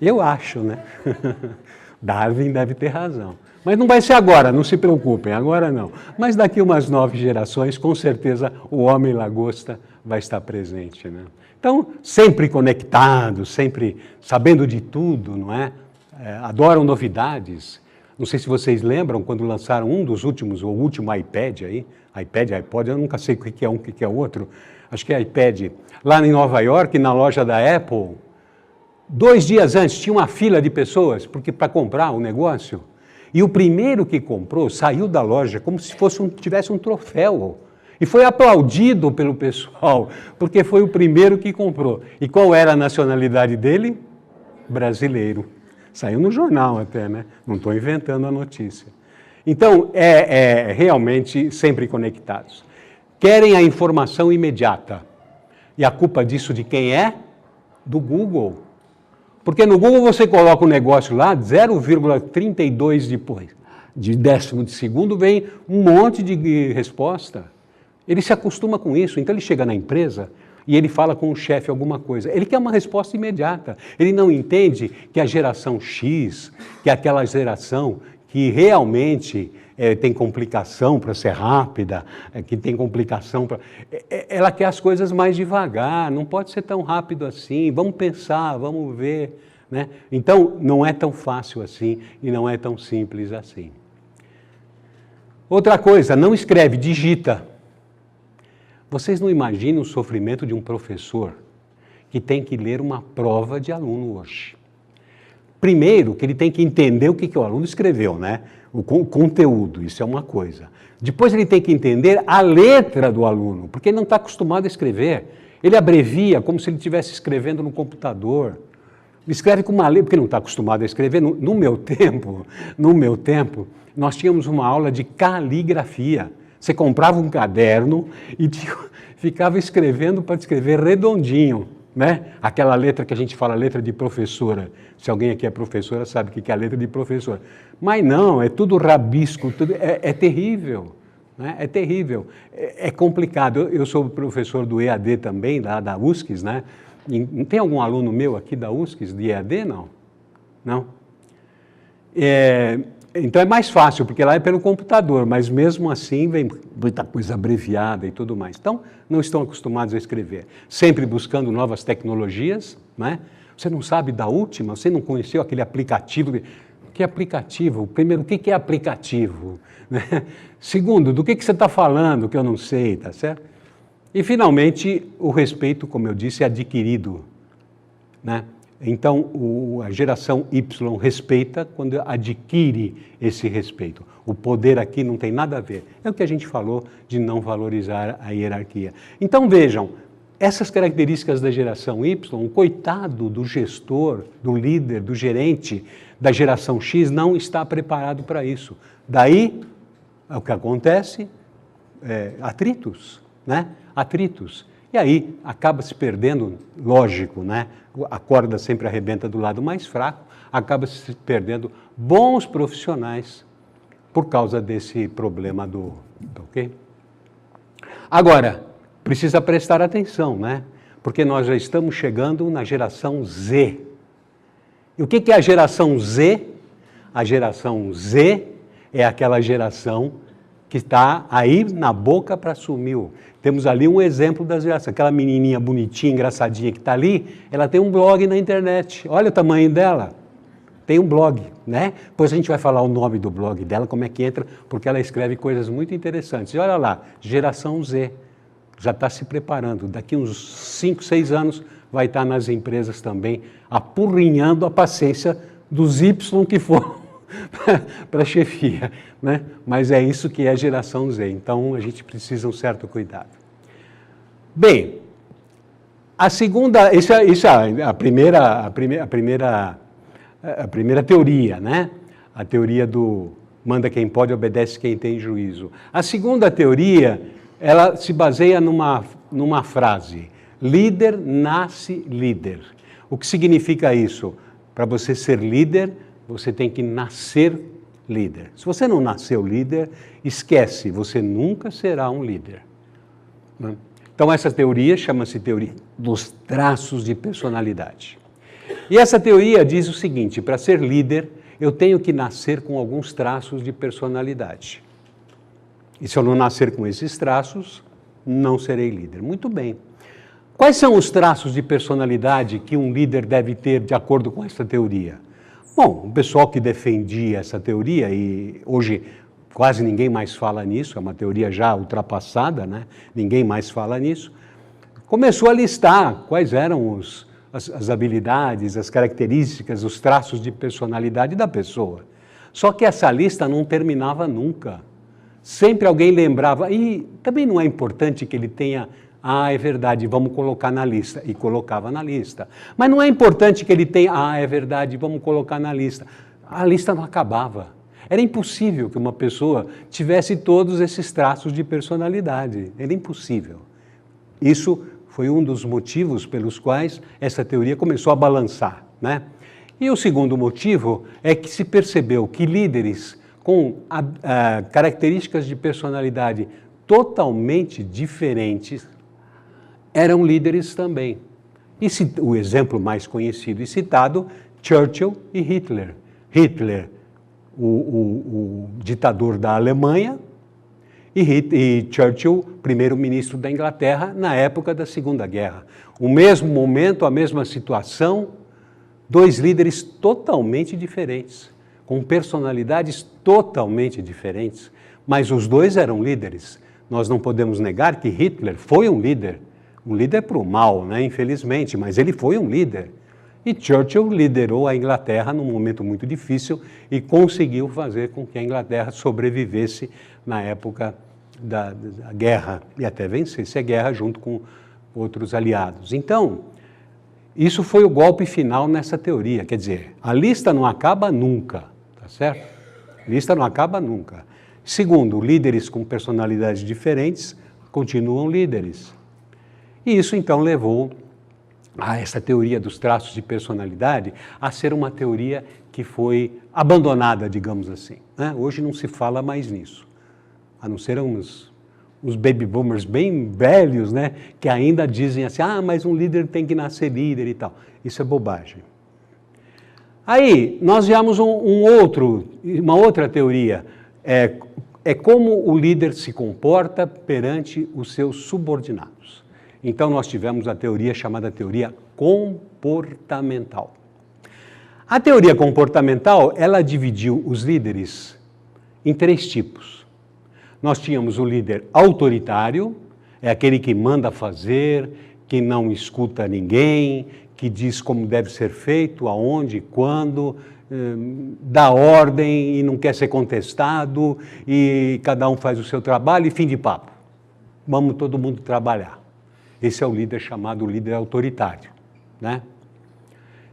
Eu acho, né? Darwin deve ter razão. Mas não vai ser agora, não se preocupem, agora não. Mas daqui umas 9 gerações, com certeza, o homem lagosta vai estar presente, né? Então, sempre conectados, sempre sabendo de tudo, não é? Adoram novidades. Não sei se vocês lembram, quando lançaram um dos últimos, o último iPad aí, iPad, iPod, eu nunca sei o que é um, o que é o outro, acho que é iPad, lá em Nova York, na loja da Apple, 2 dias antes tinha uma fila de pessoas para comprar o negócio, e o primeiro que comprou saiu da loja como se tivesse um troféu, e foi aplaudido pelo pessoal, porque foi o primeiro que comprou. E qual era a nacionalidade dele? Brasileiro. Saiu no jornal até, né? Não estou inventando a notícia. Então, realmente sempre conectados. Querem a informação imediata. E a culpa disso de quem é? Do Google. Porque no Google você coloca o negócio lá, 0,32 de décimo de segundo, vem um monte de resposta. Ele se acostuma com isso, então ele chega na empresa e ele fala com o chefe alguma coisa. Ele quer uma resposta imediata. Ele não entende que a geração X, que é aquela geração que realmente tem complicação para ser rápida, que tem complicação para... Ela quer as coisas mais devagar, não pode ser tão rápido assim, vamos pensar, vamos ver, né? Então, não é tão fácil assim e não é tão simples assim. Outra coisa, não escreve, digita. Vocês não imaginam o sofrimento de um professor que tem que ler uma prova de aluno hoje. Primeiro, que ele tem que entender o que o aluno escreveu, né? O conteúdo, isso é uma coisa. Depois ele tem que entender a letra do aluno, porque ele não está acostumado a escrever. Ele abrevia como se ele estivesse escrevendo no computador. Escreve com uma letra, porque não está acostumado a escrever. No meu tempo, nós tínhamos uma aula de caligrafia. Você comprava um caderno e ficava escrevendo para escrever redondinho, né? Aquela letra que a gente fala, letra de professora. Se alguém aqui é professora, sabe o que é a letra de professora. Mas não, é tudo rabisco, é terrível, né? É terrível, é complicado. Eu sou professor do EAD também, da USCS, né? E tem algum aluno meu aqui da USCS, de EAD, não? Não? Então é mais fácil, porque lá é pelo computador, mas mesmo assim vem muita coisa abreviada e tudo mais. Então, não estão acostumados a escrever. Sempre buscando novas tecnologias, né? Você não sabe da última, você não conheceu aquele aplicativo. O que é aplicativo? Primeiro, o que é aplicativo? Segundo, do que você está falando, que eu não sei, tá certo? E, finalmente, o respeito, como eu disse, é adquirido, né? Então, a geração Y respeita quando adquire esse respeito. O poder aqui não tem nada a ver. É o que a gente falou de não valorizar a hierarquia. Então, vejam, essas características da geração Y, o coitado do gestor, do líder, do gerente da geração X não está preparado para isso. Daí, o que acontece? Atritos, né? Atritos. E aí acaba se perdendo, lógico, né? A corda sempre arrebenta do lado mais fraco, acaba se perdendo bons profissionais por causa desse problema ok? Agora, precisa prestar atenção, né? Porque nós já estamos chegando na geração Z. E o que é a geração Z? A geração Z é aquela geração que está aí na boca para assumir. Temos ali um exemplo da geração. Aquela menininha bonitinha, engraçadinha que está ali, ela tem um blog na internet. Olha o tamanho dela. Tem um blog, né? Depois a gente vai falar o nome do blog dela, como é que entra, porque ela escreve coisas muito interessantes. E olha lá, geração Z. Já está se preparando. Daqui uns 5, 6 anos vai estar nas empresas também, apurrinhando a paciência dos Y que foram para a chefia, né? Mas é isso que é a geração Z, então a gente precisa um certo cuidado. Bem, a segunda, isso é a primeira teoria, né? A teoria do manda quem pode, obedece quem tem juízo. A segunda teoria, ela se baseia numa frase, líder nasce líder. O que significa isso? Para você ser líder, você tem que nascer líder. Se você não nasceu líder, esquece, você nunca será um líder. Né? Então, essa teoria chama-se teoria dos traços de personalidade. E essa teoria diz o seguinte, para ser líder, eu tenho que nascer com alguns traços de personalidade. E se eu não nascer com esses traços, não serei líder. Muito bem. Quais são os traços de personalidade que um líder deve ter de acordo com essa teoria? Bom, o pessoal que defendia essa teoria, e hoje quase ninguém mais fala nisso, é uma teoria já ultrapassada, né? Ninguém mais fala nisso, começou a listar quais eram as habilidades, as características, os traços de personalidade da pessoa. Só que essa lista não terminava nunca. Sempre alguém lembrava, e também não é importante que ele tenha, é verdade, vamos colocar na lista, e colocava na lista. Mas não é importante que ele tenha, é verdade, vamos colocar na lista. A lista não acabava. Era impossível que uma pessoa tivesse todos esses traços de personalidade. Era impossível. Isso foi um dos motivos pelos quais essa teoria começou a balançar, né? E o segundo motivo é que se percebeu que líderes com características de personalidade totalmente diferentes eram líderes também. E o exemplo mais conhecido e citado, Churchill e Hitler. Hitler, o ditador da Alemanha, e Churchill, primeiro-ministro da Inglaterra, na época da Segunda Guerra. O mesmo momento, a mesma situação, dois líderes totalmente diferentes, com personalidades totalmente diferentes, mas os dois eram líderes. Nós não podemos negar que Hitler foi um líder para o mal, né, infelizmente, mas ele foi um líder. E Churchill liderou a Inglaterra num momento muito difícil e conseguiu fazer com que a Inglaterra sobrevivesse na época da guerra e até vencesse a guerra junto com outros aliados. Então, isso foi o golpe final nessa teoria. Quer dizer, a lista não acaba nunca, tá certo? A lista não acaba nunca. Segundo, líderes com personalidades diferentes continuam líderes. E isso então levou essa teoria dos traços de personalidade a ser uma teoria que foi abandonada, digamos assim, né? Hoje não se fala mais nisso, a não ser uns baby boomers bem velhos, né, que ainda dizem assim, mas um líder tem que nascer líder e tal. Isso é bobagem. Aí, nós viemos uma outra teoria, é como o líder se comporta perante os seus subordinados. Então, nós tivemos a teoria chamada teoria comportamental. A teoria comportamental, ela dividiu os líderes em 3 tipos. Nós tínhamos o líder autoritário, é aquele que manda fazer, que não escuta ninguém, que diz como deve ser feito, aonde, quando, dá ordem e não quer ser contestado, e cada um faz o seu trabalho e fim de papo. Vamos todo mundo trabalhar. Esse é o líder chamado líder autoritário, né?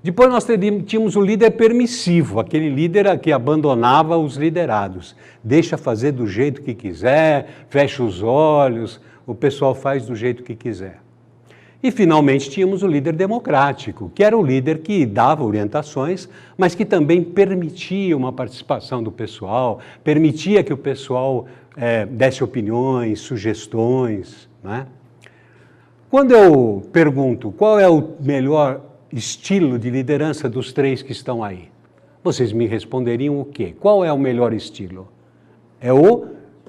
Depois nós tínhamos o líder permissivo, aquele líder que abandonava os liderados. Deixa fazer do jeito que quiser, fecha os olhos, o pessoal faz do jeito que quiser. E finalmente tínhamos o líder democrático, que era o líder que dava orientações, mas que também permitia uma participação do pessoal, permitia que o pessoal desse opiniões, sugestões, né? Quando eu pergunto qual é o melhor estilo de liderança dos 3 que estão aí, vocês me responderiam o quê? Qual é o melhor estilo? É o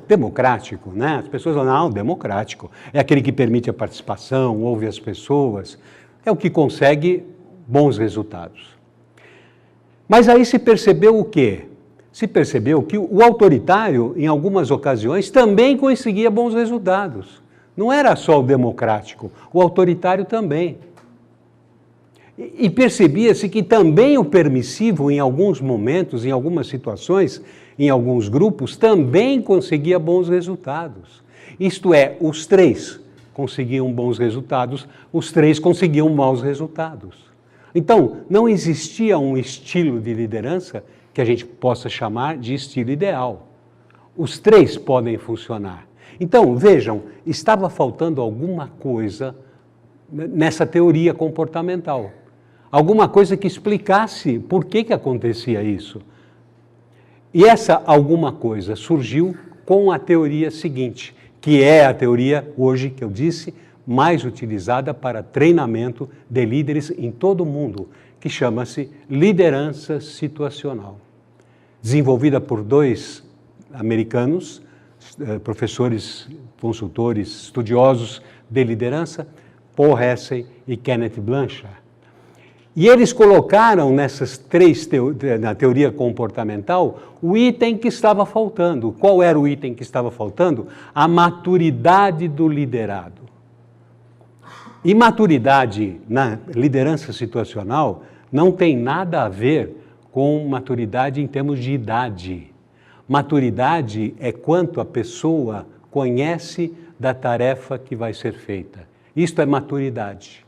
democrático, né? As pessoas falam, o democrático é aquele que permite a participação, ouve as pessoas, é o que consegue bons resultados. Mas aí se percebeu o quê? Se percebeu que o autoritário, em algumas ocasiões, também conseguia bons resultados. Não era só o democrático, o autoritário também. E percebia-se que também o permissivo, em alguns momentos, em algumas situações, em alguns grupos, também conseguia bons resultados. Isto é, os 3 conseguiam bons resultados, os 3 conseguiam maus resultados. Então, não existia um estilo de liderança que a gente possa chamar de estilo ideal. Os 3 podem funcionar. Então, vejam, estava faltando alguma coisa nessa teoria comportamental. Alguma coisa que explicasse por que acontecia isso. E essa alguma coisa surgiu com a teoria seguinte, que é a teoria, hoje, que eu disse, mais utilizada para treinamento de líderes em todo o mundo, que chama-se liderança situacional. desenvolvida por dois americanos, professores, consultores, estudiosos de liderança, Paul Hessey e Kenneth Blanchard. E eles colocaram nessas três na teoria comportamental o item que estava faltando. Qual era o item que estava faltando? A maturidade do liderado. E maturidade na liderança situacional não tem nada a ver com maturidade em termos de idade. Maturidade é quanto a pessoa conhece da tarefa que vai ser feita. Isto é maturidade.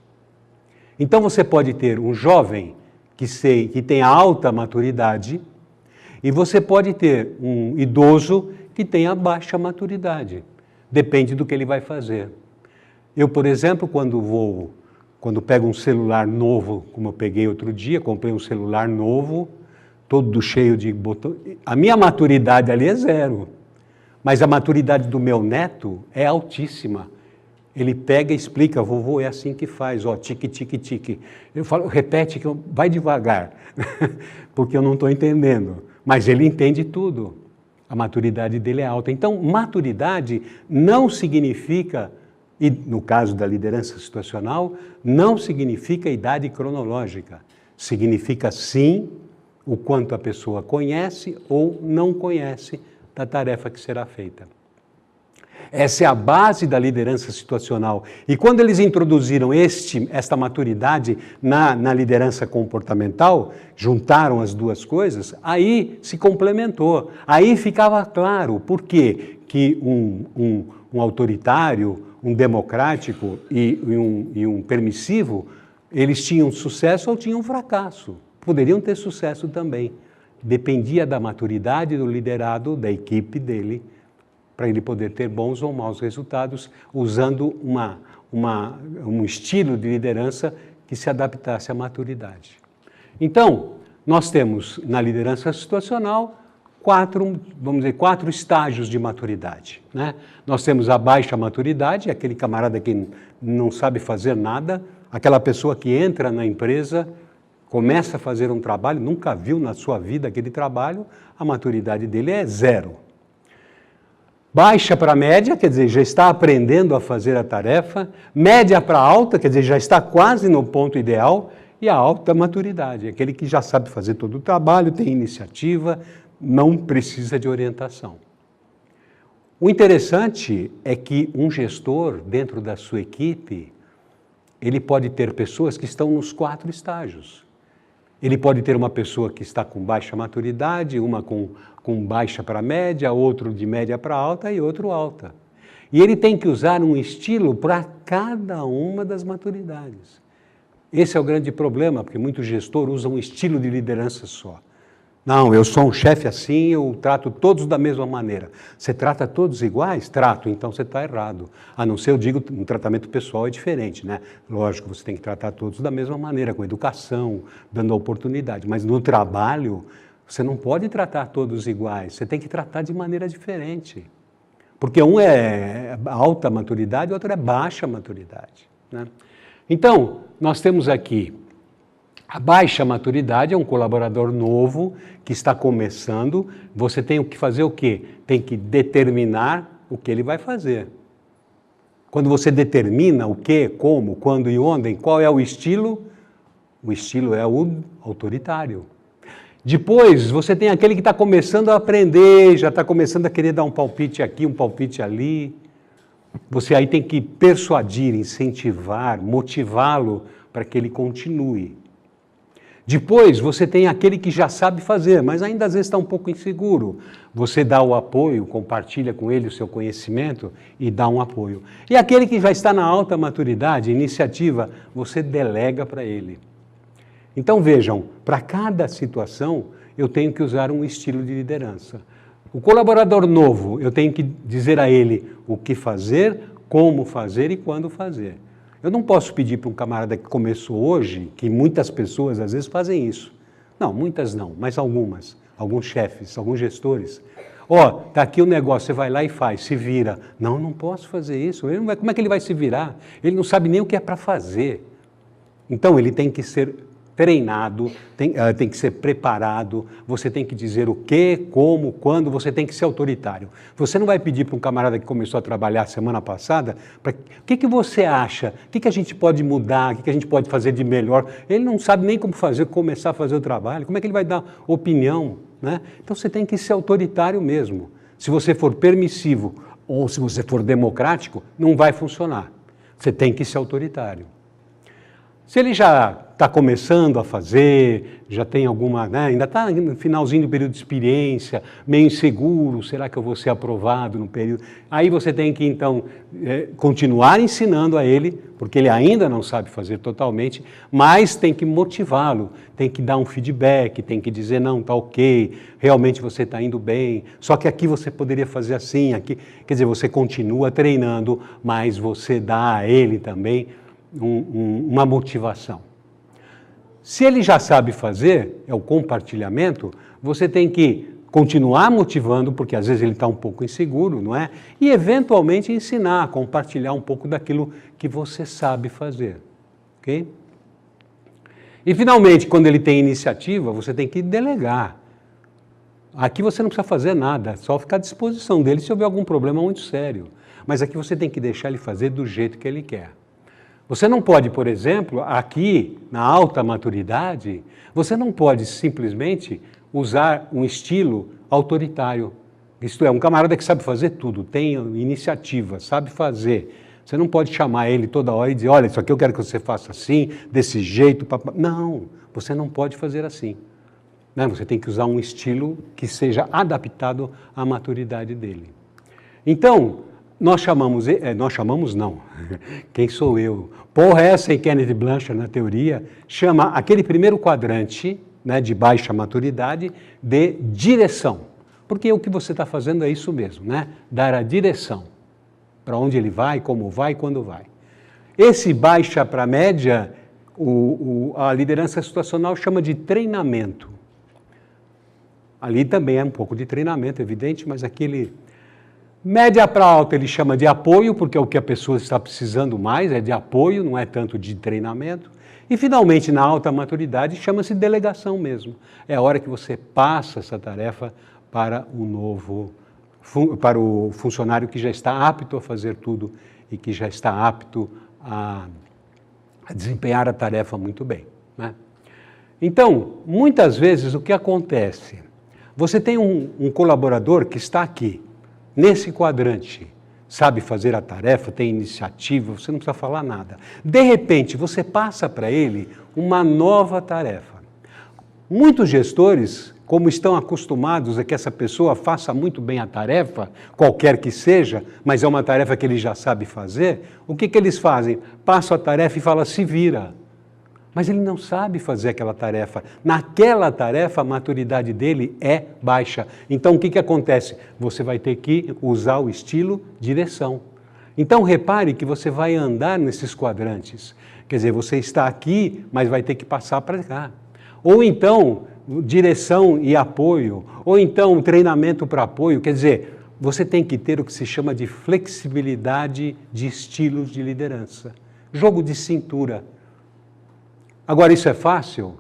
Então você pode ter um jovem que tenha alta maturidade e você pode ter um idoso que tenha baixa maturidade. Depende do que ele vai fazer. Eu, por exemplo, quando pego um celular novo, como eu peguei outro dia, comprei um celular novo, todo cheio de botões. A minha maturidade ali é 0, mas a maturidade do meu neto é altíssima. Ele pega e explica, vovô, é assim que faz, ó, tique, tique, tique. Eu falo, repete, vai devagar, porque eu não estou entendendo. Mas ele entende tudo. A maturidade dele é alta. Então, maturidade não significa, e no caso da liderança situacional, não significa idade cronológica. Significa, sim, o quanto a pessoa conhece ou não conhece da tarefa que será feita. Essa é a base da liderança situacional. E quando eles introduziram esta maturidade na liderança comportamental, juntaram as duas coisas, aí se complementou. Aí ficava claro por que um autoritário, um democrático e um permissivo, eles tinham sucesso ou tinham fracasso. Poderiam ter sucesso também. Dependia da maturidade do liderado, da equipe dele, para ele poder ter bons ou maus resultados, usando um estilo de liderança que se adaptasse à maturidade. Então, nós temos na liderança situacional quatro estágios de maturidade, né? Nós temos a baixa maturidade, aquele camarada que não sabe fazer nada, aquela pessoa que entra na empresa, começa a fazer um trabalho, nunca viu na sua vida aquele trabalho, a maturidade dele é 0. Baixa para média, quer dizer, já está aprendendo a fazer a tarefa. Média para alta, quer dizer, já está quase no ponto ideal. E a alta maturidade, aquele que já sabe fazer todo o trabalho, tem iniciativa, não precisa de orientação. O interessante é que um gestor, dentro da sua equipe, ele pode ter pessoas que estão nos 4 estágios. Ele pode ter uma pessoa que está com baixa maturidade, uma com baixa para média, outro de média para alta e outro alta. E ele tem que usar um estilo para cada uma das maturidades. Esse é o grande problema, porque muito gestor usa um estilo de liderança só. Não, eu sou um chefe assim, eu trato todos da mesma maneira. Você trata todos iguais? Trato, então você está errado. A não ser, eu digo, um tratamento pessoal é diferente, né? Lógico, você tem que tratar todos da mesma maneira, com educação, dando a oportunidade. Mas no trabalho, você não pode tratar todos iguais, você tem que tratar de maneira diferente. Porque um é alta maturidade, o outro é baixa maturidade, né? Então, nós temos aqui a baixa maturidade, é um colaborador novo que está começando. Você tem que fazer o quê? Tem que determinar o que ele vai fazer. Quando você determina o que, como, quando e onde, qual é o estilo é o autoritário. Depois, você tem aquele que está começando a aprender, já está começando a querer dar um palpite aqui, um palpite ali. Você aí tem que persuadir, incentivar, motivá-lo para que ele continue. Depois, você tem aquele que já sabe fazer, mas ainda às vezes está um pouco inseguro. Você dá o apoio, compartilha com ele o seu conhecimento e dá um apoio. E aquele que já está na alta maturidade, iniciativa, você delega para ele. Então vejam, para cada situação eu tenho que usar um estilo de liderança. O colaborador novo, eu tenho que dizer a ele o que fazer, como fazer e quando fazer. Eu não posso pedir para um camarada que começou hoje, que muitas pessoas às vezes fazem isso. Não, muitas não, mas algumas. Alguns chefes, alguns gestores. Ó, está aqui o negócio, você vai lá e faz, se vira. Não, não posso fazer isso. Ele não vai, como é que ele vai se virar? Ele não sabe nem o que é para fazer. Então, ele tem que ser treinado, tem que ser preparado, você tem que dizer o que, como, quando, você tem que ser autoritário. Você não vai pedir para um camarada que começou a trabalhar semana passada, o que você acha, o que a gente pode mudar, o que a gente pode fazer de melhor. Ele não sabe nem como começar a fazer o trabalho, como é que ele vai dar opinião, né? Então você tem que ser autoritário mesmo. Se você for permissivo ou se você for democrático, não vai funcionar. Você tem que ser autoritário. Se ele já está começando a fazer, já tem alguma, né, ainda está no finalzinho do período de experiência, meio inseguro, será que eu vou ser aprovado no período? Aí você tem que, então, continuar ensinando a ele, porque ele ainda não sabe fazer totalmente, mas tem que motivá-lo, tem que dar um feedback, tem que dizer, não, está ok, realmente você está indo bem, só que aqui você poderia fazer assim, aqui, quer dizer, você continua treinando, mas você dá a ele também uma motivação. Se ele já sabe fazer, é o compartilhamento, você tem que continuar motivando, porque às vezes ele está um pouco inseguro, não é? E eventualmente ensinar, compartilhar um pouco daquilo que você sabe fazer, ok? E finalmente, quando ele tem iniciativa, você tem que delegar. Aqui você não precisa fazer nada, só ficar à disposição dele se houver algum problema muito sério. Mas aqui você tem que deixar ele fazer do jeito que ele quer. Você não pode, por exemplo, aqui na alta maturidade, você não pode simplesmente usar um estilo autoritário. Isto é, um camarada que sabe fazer tudo, tem iniciativa, sabe fazer. Você não pode chamar ele toda hora e dizer, olha, isso aqui eu quero que você faça assim, desse jeito. Não, você não pode fazer assim. Você tem que usar um estilo que seja adaptado à maturidade dele. Então, nós chamamos não, quem sou eu? Paul Hesse e Kenneth Blanchard, na teoria, chama aquele primeiro quadrante, né, de baixa maturidade de direção. Porque o que você está fazendo é isso mesmo, né? Dar a direção para onde ele vai, como vai, quando vai. Esse baixa para média, a liderança situacional chama de treinamento. Ali também é um pouco de treinamento, evidente, mas aquele... Média para alta ele chama de apoio, porque é o que a pessoa está precisando mais, é de apoio, não é tanto de treinamento. E finalmente, na alta maturidade, chama-se delegação mesmo. É a hora que você passa essa tarefa para para o funcionário que já está apto a fazer tudo e que já está apto a desempenhar a tarefa muito bem, né? Então, muitas vezes o que acontece? Você tem um colaborador que está aqui, nesse quadrante, sabe fazer a tarefa, tem iniciativa, você não precisa falar nada. De repente, você passa para ele uma nova tarefa. Muitos gestores, como estão acostumados a que essa pessoa faça muito bem a tarefa, qualquer que seja, mas é uma tarefa que ele já sabe fazer, o que eles fazem? Passam a tarefa e falam, se vira. Mas ele não sabe fazer aquela tarefa. Naquela tarefa, a maturidade dele é baixa. Então, o que acontece? Você vai ter que usar o estilo direção. Então, repare que você vai andar nesses quadrantes. Quer dizer, você está aqui, mas vai ter que passar para cá. Ou então, direção e apoio. Ou então, treinamento para apoio. Quer dizer, você tem que ter o que se chama de flexibilidade de estilos de liderança. Jogo de cintura. Agora, isso é fácil?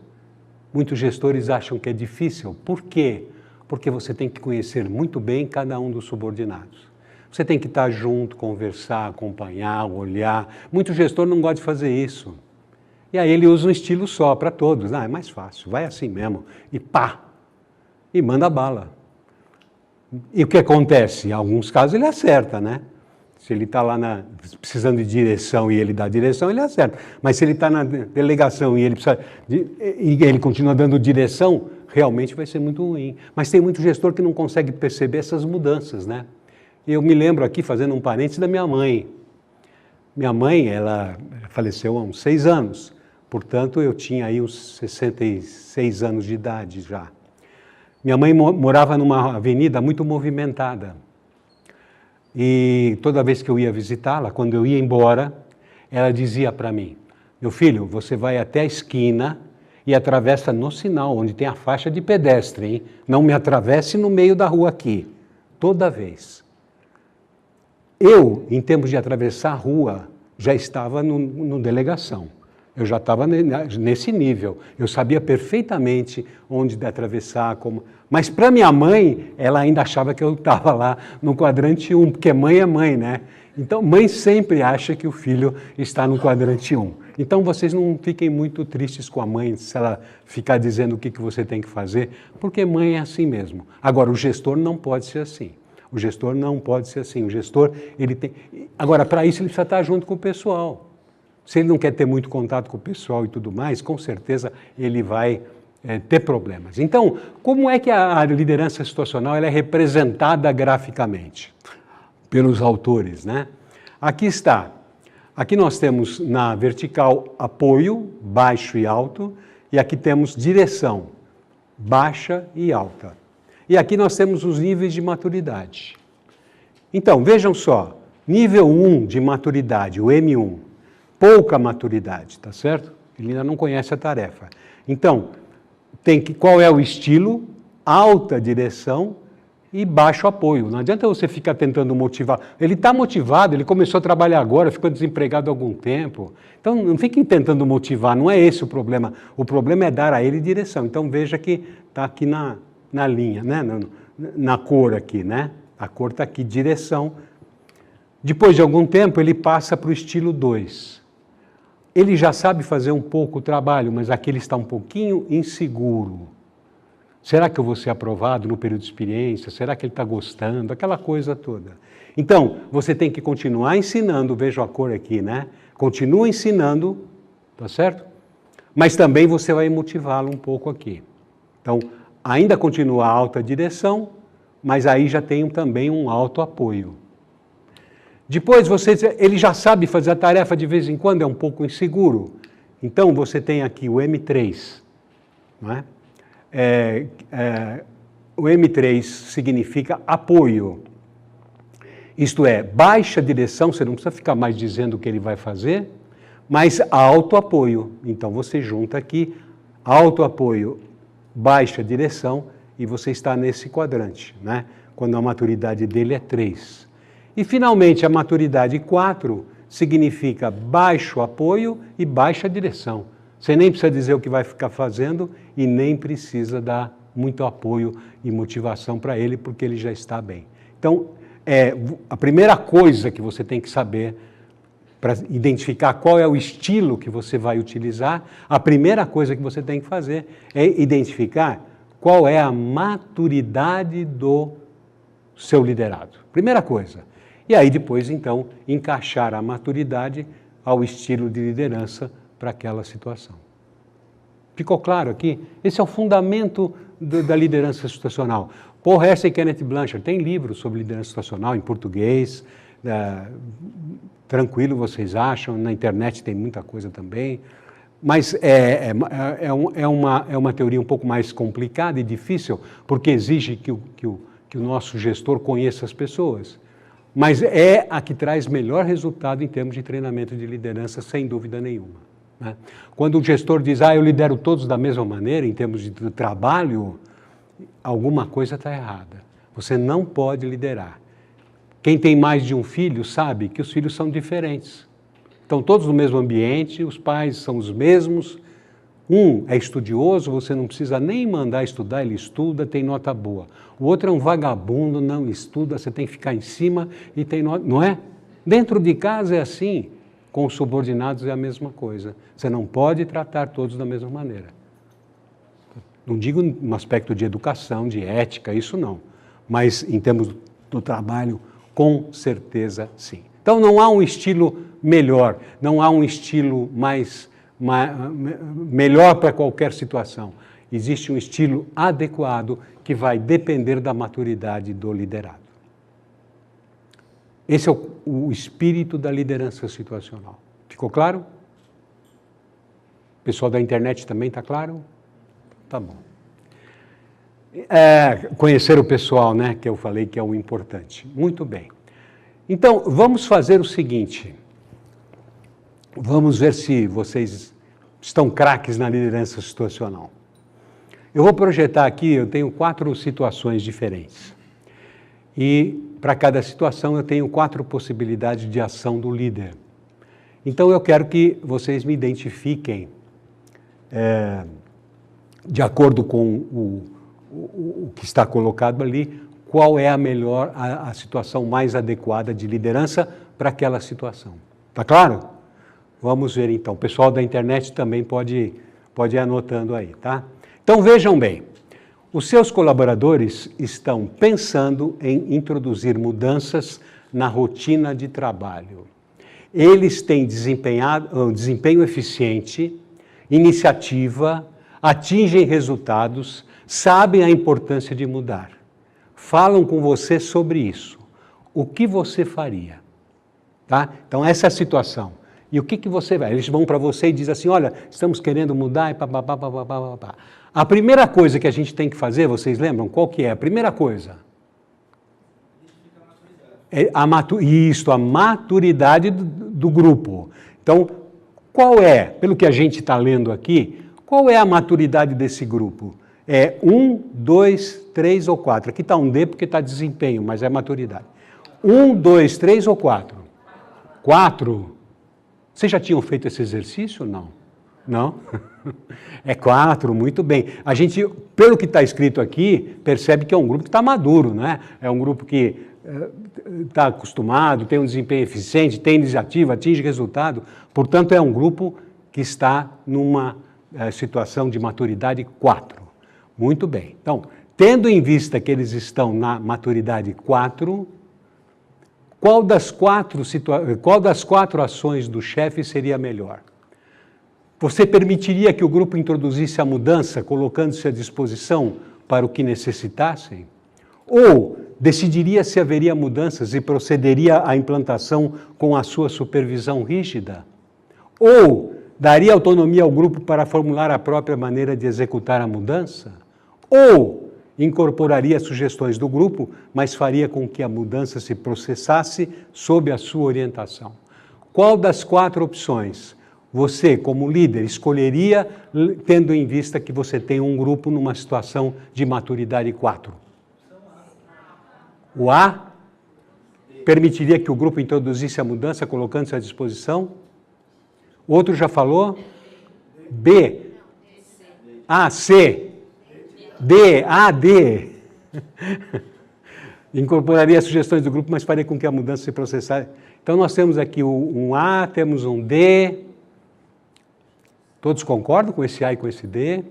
Muitos gestores acham que é difícil. Por quê? Porque você tem que conhecer muito bem cada um dos subordinados. Você tem que estar junto, conversar, acompanhar, olhar. Muito gestor não gosta de fazer isso. E aí ele usa um estilo só para todos. É mais fácil, vai assim mesmo. E pá! E manda bala. E o que acontece? Em alguns casos ele acerta, né? Se ele está lá precisando de direção e ele dá direção, ele acerta. Mas se ele está na delegação e ele continua dando direção, realmente vai ser muito ruim. Mas tem muito gestor que não consegue perceber essas mudanças, né? Eu me lembro aqui, fazendo um parênteses, da minha mãe. Minha mãe, ela faleceu há uns 6 anos. Portanto, eu tinha aí uns 66 anos de idade já. Minha mãe morava numa avenida muito movimentada. E toda vez que eu ia visitá-la, quando eu ia embora, ela dizia para mim, meu filho, você vai até a esquina e atravessa no sinal, onde tem a faixa de pedestre, hein? Não me atravesse no meio da rua aqui, toda vez. Eu, em termos de atravessar a rua, já estava no delegação. Eu já estava nesse nível. Eu sabia perfeitamente onde atravessar, como... Mas para minha mãe, ela ainda achava que eu estava lá no quadrante 1, porque mãe é mãe, né? Então, mãe sempre acha que o filho está no quadrante 1. Então, vocês não fiquem muito tristes com a mãe se ela ficar dizendo o que você tem que fazer, porque mãe é assim mesmo. Agora, o gestor não pode ser assim. O gestor não pode ser assim. O gestor, ele tem... Agora, para isso, ele precisa estar junto com o pessoal. Se ele não quer ter muito contato com o pessoal e tudo mais, com certeza ele vai ter problemas. Então, como é que a liderança situacional ela é representada graficamente? Pelos autores, né? Aqui está. Aqui nós temos na vertical apoio, baixo e alto, e aqui temos direção, baixa e alta. E aqui nós temos os níveis de maturidade. Então, vejam só, nível 1 de maturidade, o M1, pouca maturidade, tá certo? Ele ainda não conhece a tarefa. Então, qual é o estilo? Alta direção e baixo apoio. Não adianta você ficar tentando motivar. Ele está motivado, ele começou a trabalhar agora, ficou desempregado há algum tempo. Então, não fiquem tentando motivar, não é esse o problema. O problema é dar a ele direção. Então, veja que está aqui na linha, né? na cor aqui, né? A cor está aqui, direção. Depois de algum tempo, ele passa para o estilo 2. Ele já sabe fazer um pouco o trabalho, mas aqui ele está um pouquinho inseguro. Será que eu vou ser aprovado no período de experiência? Será que ele está gostando? Aquela coisa toda. Então, você tem que continuar ensinando, veja a cor aqui, né? Continua ensinando, tá certo? Mas também você vai motivá-lo um pouco aqui. Então, ainda continua a alta direção, mas aí já tem também um alto apoio. Depois, ele já sabe fazer a tarefa de vez em quando, é um pouco inseguro. Então, você tem aqui o M3, não é? O M3 significa apoio. Isto é, baixa direção, você não precisa ficar mais dizendo o que ele vai fazer, mas alto apoio. Então, você junta aqui alto apoio, baixa direção, e você está nesse quadrante, né? Quando a maturidade dele é 3. E, finalmente, a maturidade 4 significa baixo apoio e baixa direção. Você nem precisa dizer o que vai ficar fazendo e nem precisa dar muito apoio e motivação para ele, porque ele já está bem. Então, a primeira coisa que você tem que saber para identificar qual é o estilo que você vai utilizar, a primeira coisa que você tem que fazer é identificar qual é a maturidade do seu liderado. Primeira coisa. E aí depois, então, encaixar a maturidade ao estilo de liderança para aquela situação. Ficou claro aqui? Esse é o fundamento da liderança situacional. Paul Hesse e Kenneth Blanchard têm livros sobre liderança situacional em português, tranquilo, vocês acham, na internet tem muita coisa também, mas é uma teoria um pouco mais complicada e difícil, porque exige que o nosso gestor conheça as pessoas. Mas é a que traz melhor resultado em termos de treinamento de liderança, sem dúvida nenhuma, né? Quando o gestor diz, eu lidero todos da mesma maneira, em termos de trabalho, alguma coisa está errada. Você não pode liderar. Quem tem mais de um filho sabe que os filhos são diferentes. Estão todos no mesmo ambiente, os pais são os mesmos. Um é estudioso, você não precisa nem mandar estudar, ele estuda, tem nota boa. O outro é um vagabundo, não estuda, você tem que ficar em cima e tem nota... Não é? Dentro de casa é assim, com os subordinados é a mesma coisa. Você não pode tratar todos da mesma maneira. Não digo no aspecto de educação, de ética, isso não. Mas em termos do trabalho, com certeza sim. Então não há um estilo melhor, não há um estilo melhor para qualquer situação. Existe um estilo adequado que vai depender da maturidade do liderado. Esse é o espírito da liderança situacional. Ficou claro? O pessoal da internet também está claro? Tá bom. Conhecer o pessoal, né, que eu falei que é o importante. Muito bem. Então, vamos fazer o seguinte. Vamos ver se vocês estão craques na liderança situacional. Eu vou projetar aqui, eu tenho 4 situações diferentes. E para cada situação eu tenho 4 possibilidades de ação do líder. Então eu quero que vocês me identifiquem, de acordo com o que está colocado ali, qual é a situação mais adequada de liderança para aquela situação. Tá claro? Vamos ver então. O pessoal da internet também pode ir anotando aí, tá? Então vejam bem, os seus colaboradores estão pensando em introduzir mudanças na rotina de trabalho. Eles têm um desempenho eficiente, iniciativa, atingem resultados, sabem a importância de mudar. Falam com você sobre isso. O que você faria? Tá? Então, essa é a situação. E o que você vai? Eles vão para você e dizem assim, olha, estamos querendo mudar e papapá, papapá, papapá. A primeira coisa que a gente tem que fazer, vocês lembram? Qual que é? A primeira coisa? A maturidade do grupo. Então, qual é, pelo que a gente está lendo aqui, qual é a maturidade desse grupo? É 1, 2, 3 ou 4. Aqui está um D porque está desempenho, mas é maturidade. 1, 2, 3 ou 4? 4. Vocês já tinham feito esse exercício ou não? Não? É 4, muito bem. A gente, pelo que está escrito aqui, percebe que é um grupo que está maduro, né? É um grupo que está acostumado, tem um desempenho eficiente, tem iniciativa, atinge resultado. Portanto, é um grupo que está numa situação de maturidade 4. Muito bem. Então, tendo em vista que eles estão na maturidade 4, qual das quatro ações do chefe seria melhor? Você permitiria que o grupo introduzisse a mudança, colocando-se à disposição para o que necessitassem? Ou decidiria se haveria mudanças e procederia à implantação com a sua supervisão rígida? Ou daria autonomia ao grupo para formular a própria maneira de executar a mudança? Ou incorporaria sugestões do grupo, mas faria com que a mudança se processasse sob a sua orientação? Qual das 4 opções você, como líder, escolheria, tendo em vista que você tem um grupo numa situação de maturidade 4? O A permitiria que o grupo introduzisse a mudança, colocando-se à disposição? O outro já falou? B. A, C. D. A, D. Incorporaria sugestões do grupo, mas faria com que a mudança se processasse. Então, nós temos aqui um A, temos um D. Todos concordam com esse A e com esse D?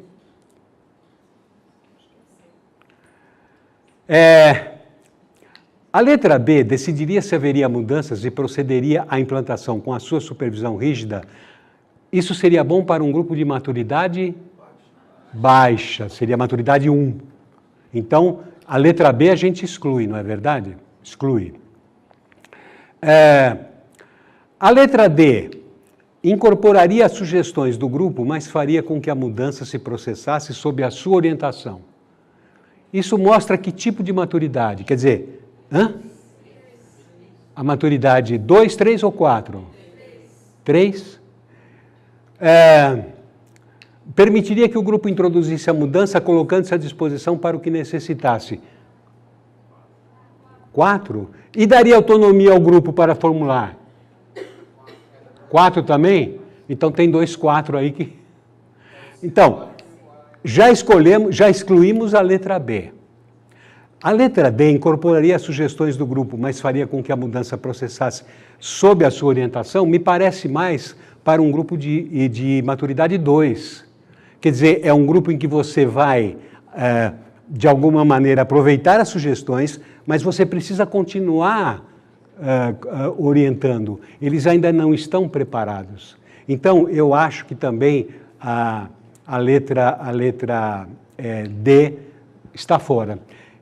A letra B decidiria se haveria mudanças e procederia à implantação com a sua supervisão rígida. Isso seria bom para um grupo de maturidade baixa, seria maturidade 1. Então, a letra B a gente exclui, não é verdade? Exclui. A letra D incorporaria as sugestões do grupo, mas faria com que a mudança se processasse sob a sua orientação. Isso mostra que tipo de maturidade? Quer dizer, a maturidade 2, 3 ou 4? 3. Permitiria que o grupo introduzisse a mudança, colocando-se à disposição para o que necessitasse. 4. E daria autonomia ao grupo para formular. 4 também? Então tem 2 4 aí que... Então, já excluímos a letra B. A letra D incorporaria as sugestões do grupo, mas faria com que a mudança processasse sob a sua orientação, me parece mais para um grupo de maturidade 2. Quer dizer, é um grupo em que você vai, de alguma maneira, aproveitar as sugestões, mas você precisa continuar orientando. Eles ainda não estão preparados. Então, eu acho que também a letra D está fora.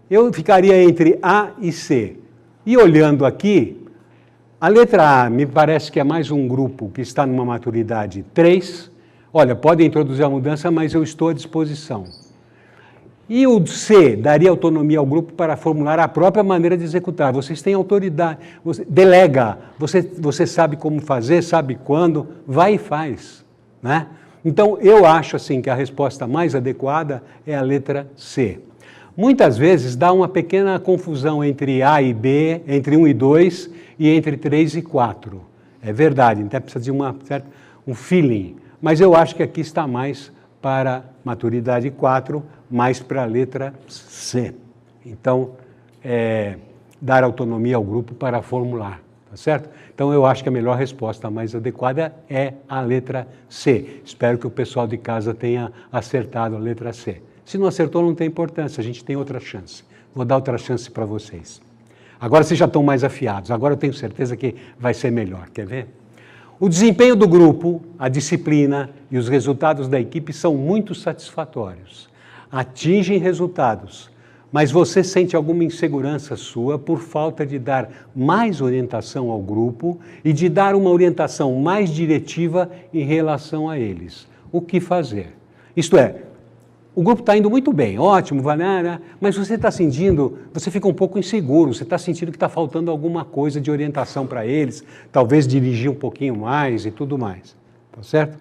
Eu ficaria entre A e C. E olhando aqui, a letra A me parece que é mais um grupo que está numa maturidade 3. Olha, pode introduzir a mudança, mas eu estou à disposição. E o C daria autonomia ao grupo para formular a própria maneira de executar. Vocês têm autoridade, delega, você sabe como fazer, sabe quando, vai e faz, né? Então, eu acho assim que a resposta mais adequada é a letra C. Muitas vezes dá uma pequena confusão entre A e B, entre 1 e 2 e entre 3 e 4. É verdade, então precisa de um feeling. Mas eu acho que aqui está mais para maturidade 4, mais para a letra C. Então, dar autonomia ao grupo para formular, tá certo? Então, eu acho que a melhor resposta mais adequada é a letra C. Espero que o pessoal de casa tenha acertado a letra C. Se não acertou, não tem importância, a gente tem outra chance. Vou dar outra chance para vocês. Agora vocês já estão mais afiados, agora eu tenho certeza que vai ser melhor, quer ver? O desempenho do grupo, a disciplina e os resultados da equipe são muito satisfatórios. Atingem resultados, mas você sente alguma insegurança sua por falta de dar mais orientação ao grupo e de dar uma orientação mais diretiva em relação a eles. O que fazer? Isto é, o grupo está indo muito bem, ótimo, mas você está sentindo, você fica um pouco inseguro, você está sentindo que está faltando alguma coisa de orientação para eles, talvez dirigir um pouquinho mais e tudo mais, tá certo?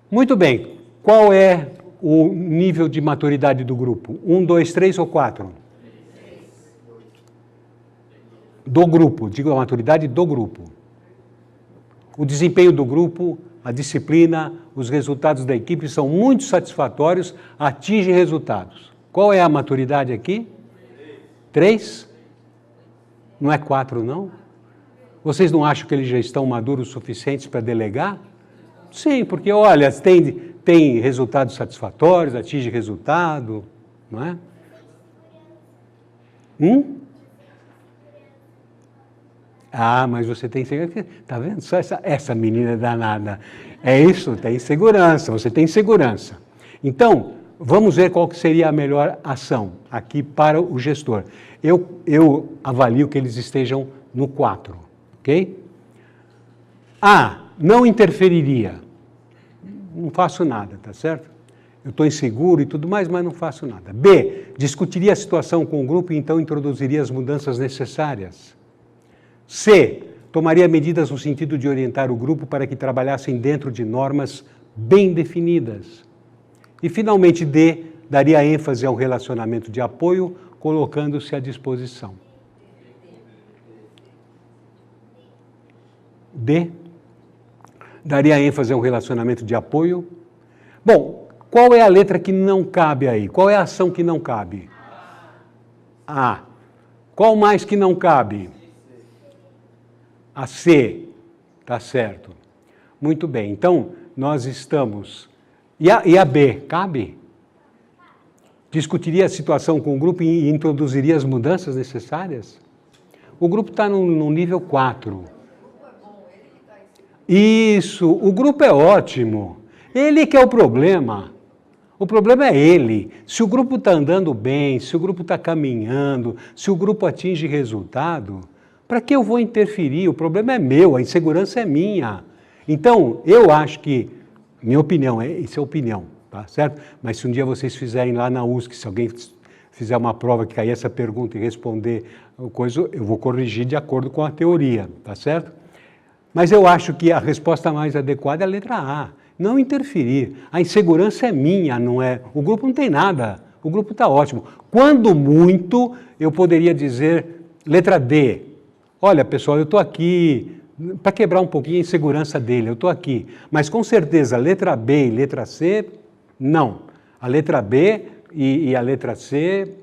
Muito bem, qual é o nível de maturidade do grupo? 1, 2, 3 ou 4? Do grupo, digo a maturidade do grupo. O desempenho do grupo, a disciplina, os resultados da equipe são muito satisfatórios, atingem resultados. Qual é a maturidade aqui? 3? Não é 4, não? Vocês não acham que eles já estão maduros o suficientes para delegar? Sim, porque, olha, tem resultados satisfatórios, atinge resultado, não é? Ah, mas você tem segurança. Está vendo? Só essa menina danada. É isso, tem segurança, você tem segurança. Então, vamos ver qual que seria a melhor ação aqui para o gestor. Eu avalio que eles estejam no 4, ok? A, não interferiria. Não faço nada, tá certo? Eu estou inseguro e tudo mais, mas não faço nada. B, discutiria a situação com o grupo e então introduziria as mudanças necessárias. C, tomaria medidas no sentido de orientar o grupo para que trabalhassem dentro de normas bem definidas. E, finalmente, D, daria ênfase ao relacionamento de apoio, colocando-se à disposição. D, daria ênfase ao relacionamento de apoio. Bom, qual é a letra que não cabe aí? Qual é a ação que não cabe? A. Qual mais que não cabe? A C, tá certo. Muito bem, então nós estamos... E a B, cabe? Discutiria a situação com o grupo e introduziria as mudanças necessárias? O grupo está no nível 4. Isso, o grupo é ótimo. Ele que é o problema. O problema é ele. Se o grupo está andando bem, se o grupo está caminhando, se o grupo atinge resultado... Para que eu vou interferir? O problema é meu, a insegurança é minha. Então, eu acho que, minha opinião, isso é opinião, tá certo? Mas se um dia vocês fizerem lá na USC, se alguém fizer uma prova que cair essa pergunta e responder coisa, eu vou corrigir de acordo com a teoria, tá certo? Mas eu acho que a resposta mais adequada é a letra A, não interferir. A insegurança é minha, não é? O grupo não tem nada, o grupo está ótimo. Quando muito, eu poderia dizer letra D. Olha, pessoal, eu estou aqui para quebrar um pouquinho a insegurança dele, eu estou aqui. Mas, com certeza, letra B e letra C, não. A letra B e a letra C,